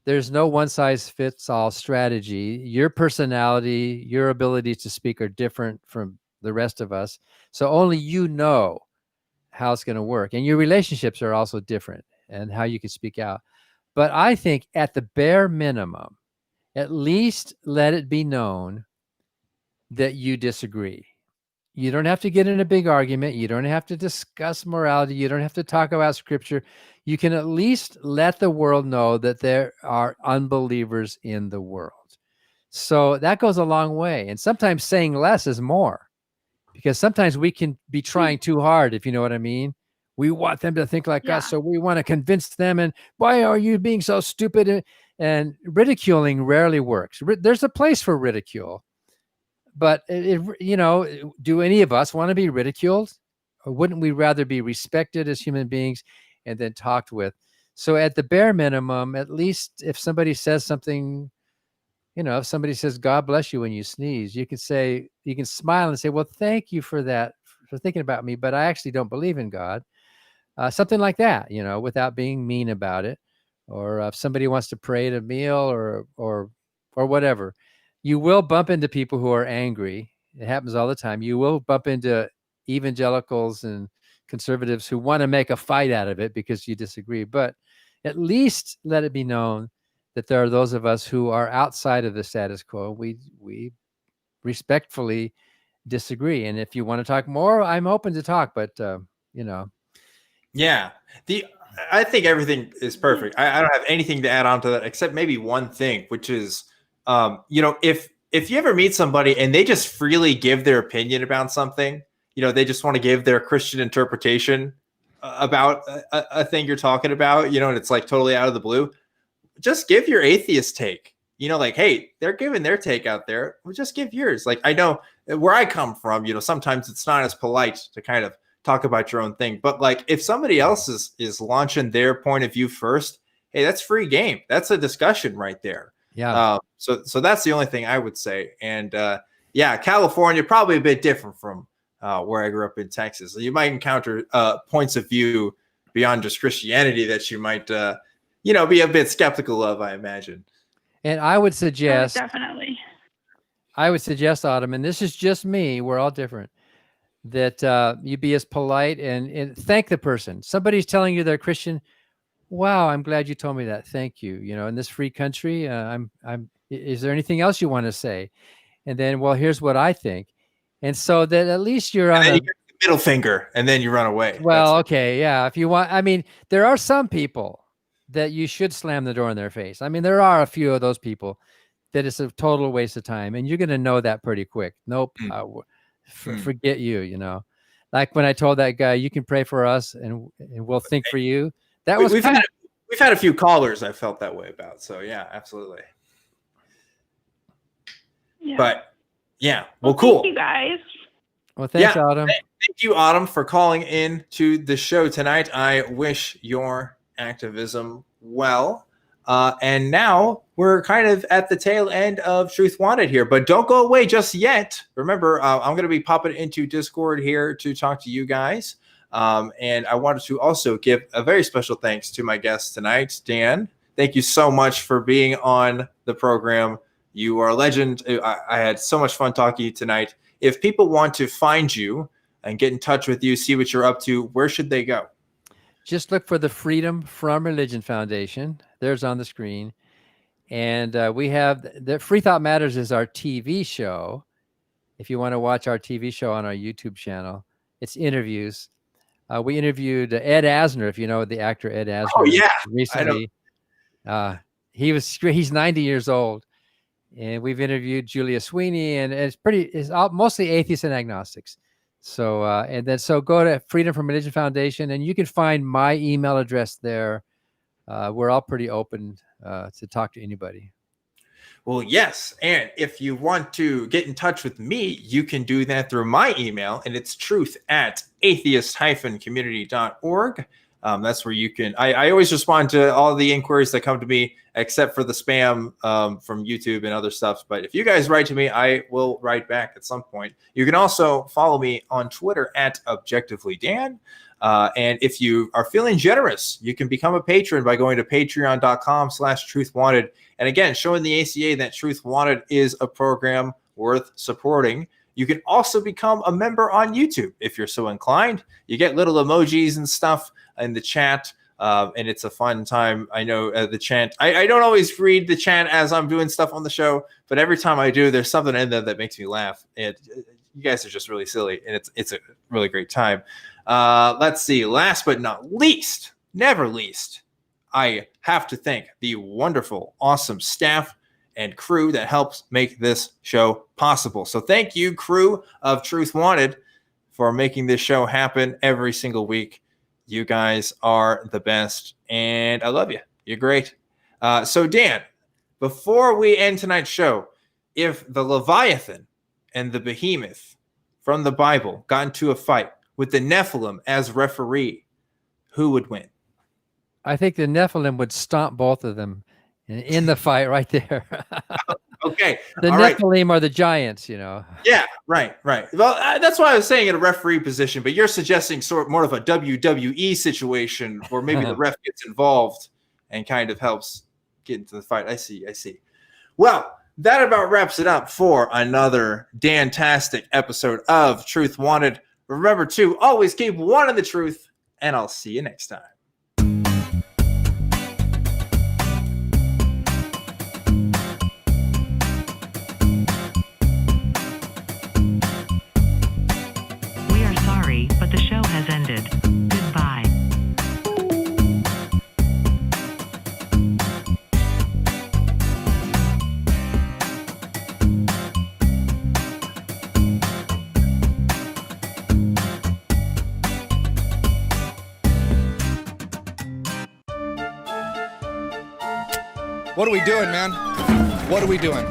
There's no one size fits all strategy. Your personality, your ability to speak are different from the rest of us. So only you know how it's going to work. And your relationships are also different and how you can speak out. But I think at the bare minimum, at least let it be known that you disagree. You don't have to get in a big argument. You don't have to discuss morality. You don't have to talk about scripture. You can at least let the world know that there are unbelievers in the world. So that goes a long way. And sometimes saying less is more, because sometimes we can be trying too hard, if you know what I mean. We want them to think like us, so we want to convince them. And why are you being so stupid? And ridiculing rarely works. There's a place for ridicule. But, do any of us want to be ridiculed? Or wouldn't we rather be respected as human beings and then talked with? So at the bare minimum, at least if somebody says something, if somebody says, God bless you when you sneeze, you can smile and say, well, thank you for that, for thinking about me, but I actually don't believe in God. Something like that, without being mean about it. Or if somebody wants to pray at a meal or whatever. You will bump into people who are angry. It happens all the time. You will bump into evangelicals and conservatives who want to make a fight out of it because you disagree. But at least let it be known that there are those of us who are outside of the status quo. We respectfully disagree. And if you want to talk more, I'm open to talk, but Yeah. I think everything is perfect. I don't have anything to add on to that except maybe one thing, which is if you ever meet somebody and they just freely give their opinion about something, they just want to give their Christian interpretation about a thing you're talking about, and it's like totally out of the blue, just give your atheist take, like, hey, they're giving their take out there. Well, just give yours. Like, I know where I come from, sometimes it's not as polite to kind of talk about your own thing, but like if somebody else is launching their point of view first, hey, that's free game. That's a discussion right there. Yeah. So that's the only thing I would say. And California, probably a bit different from where I grew up in Texas. You might encounter points of view beyond just Christianity that you might, be a bit skeptical of, I imagine. And I would suggest, definitely. Autumn, and this is just me, we're all different, that you be as polite and thank the person. Somebody's telling you they're Christian. Wow, I'm glad you told me that. Thank you. In this free country, is there anything else you want to say? And then, well, here's what I think. And so that at least you're on you get the middle finger and then you run away. Well, okay. Yeah. If you want, I mean, there are some people that you should slam the door in their face. I mean, there are a few of those people that it's a total waste of time, and you're going to know that pretty quick. Nope. Forget you, like when I told that guy, you can pray for us and we'll think for you. We've had a few callers I felt that way about. So yeah, absolutely. Yeah. But yeah, well, cool. Thank you guys. Well, thanks, Autumn. Thank you, Autumn, for calling in to the show tonight. I wish your activism well. And now we're kind of at the tail end of Truth Wanted here, but don't go away just yet. Remember, I'm going to be popping into Discord here to talk to you guys. And I wanted to also give a very special thanks to my guest tonight, Dan. Thank you so much for being on the program. You are a legend. I had so much fun talking to you tonight. If people want to find you and get in touch with you, see what you're up to, where should they go? Just look for the Freedom from Religion Foundation. There's on the screen. And we have the Free Thought Matters is our TV show. If you want to watch our TV show on our YouTube channel, it's interviews. We interviewed Ed Asner, if you know the actor Ed Asner. Oh, yeah. Recently. He's 90 years old. And we've interviewed Julia Sweeney, and it's mostly atheists and agnostics. So, so go to Freedom from Religion Foundation, and you can find my email address there. We're all pretty open to talk to anybody. Well, yes. And if you want to get in touch with me, you can do that through my email, and it's truth@atheist-community.org. That's where you can, I always respond to all the inquiries that come to me, except for the spam from YouTube and other stuff. But if you guys write to me, I will write back at some point. You can also follow me on Twitter @ObjectivelyDan. And if you are feeling generous, you can become a patron by going to patreon.com/truthwanted. And again, showing the ACA that Truth Wanted is a program worth supporting. You can also become a member on YouTube if you're so inclined. You get little emojis and stuff in the chat, and it's a fun time. I know the chat. I don't always read the chat as I'm doing stuff on the show, but every time I do, there's something in there that makes me laugh. And you guys are just really silly, and it's a really great time. Let's see. Last but not least, never least, I have to thank the wonderful, awesome staff and crew that helps make this show possible. So thank you, crew of Truth Wanted, for making this show happen every single week. You guys are the best, and I love you. You're great. So Dan, before we end tonight's show, if the Leviathan and the Behemoth from the Bible got into a fight with the Nephilim as referee, who would win? I think the Nephilim would stomp both of them in the fight right there. Okay. The Nephilim are the giants, Yeah, right. Well, that's why I was saying in a referee position, but you're suggesting sort of more of a WWE situation where maybe the ref gets involved and kind of helps get into the fight. I see. Well, that about wraps it up for another Dan-tastic episode of Truth Wanted. Remember to always keep wanting the truth, and I'll see you next time. But the show has ended. Goodbye. What are we doing, man? What are we doing?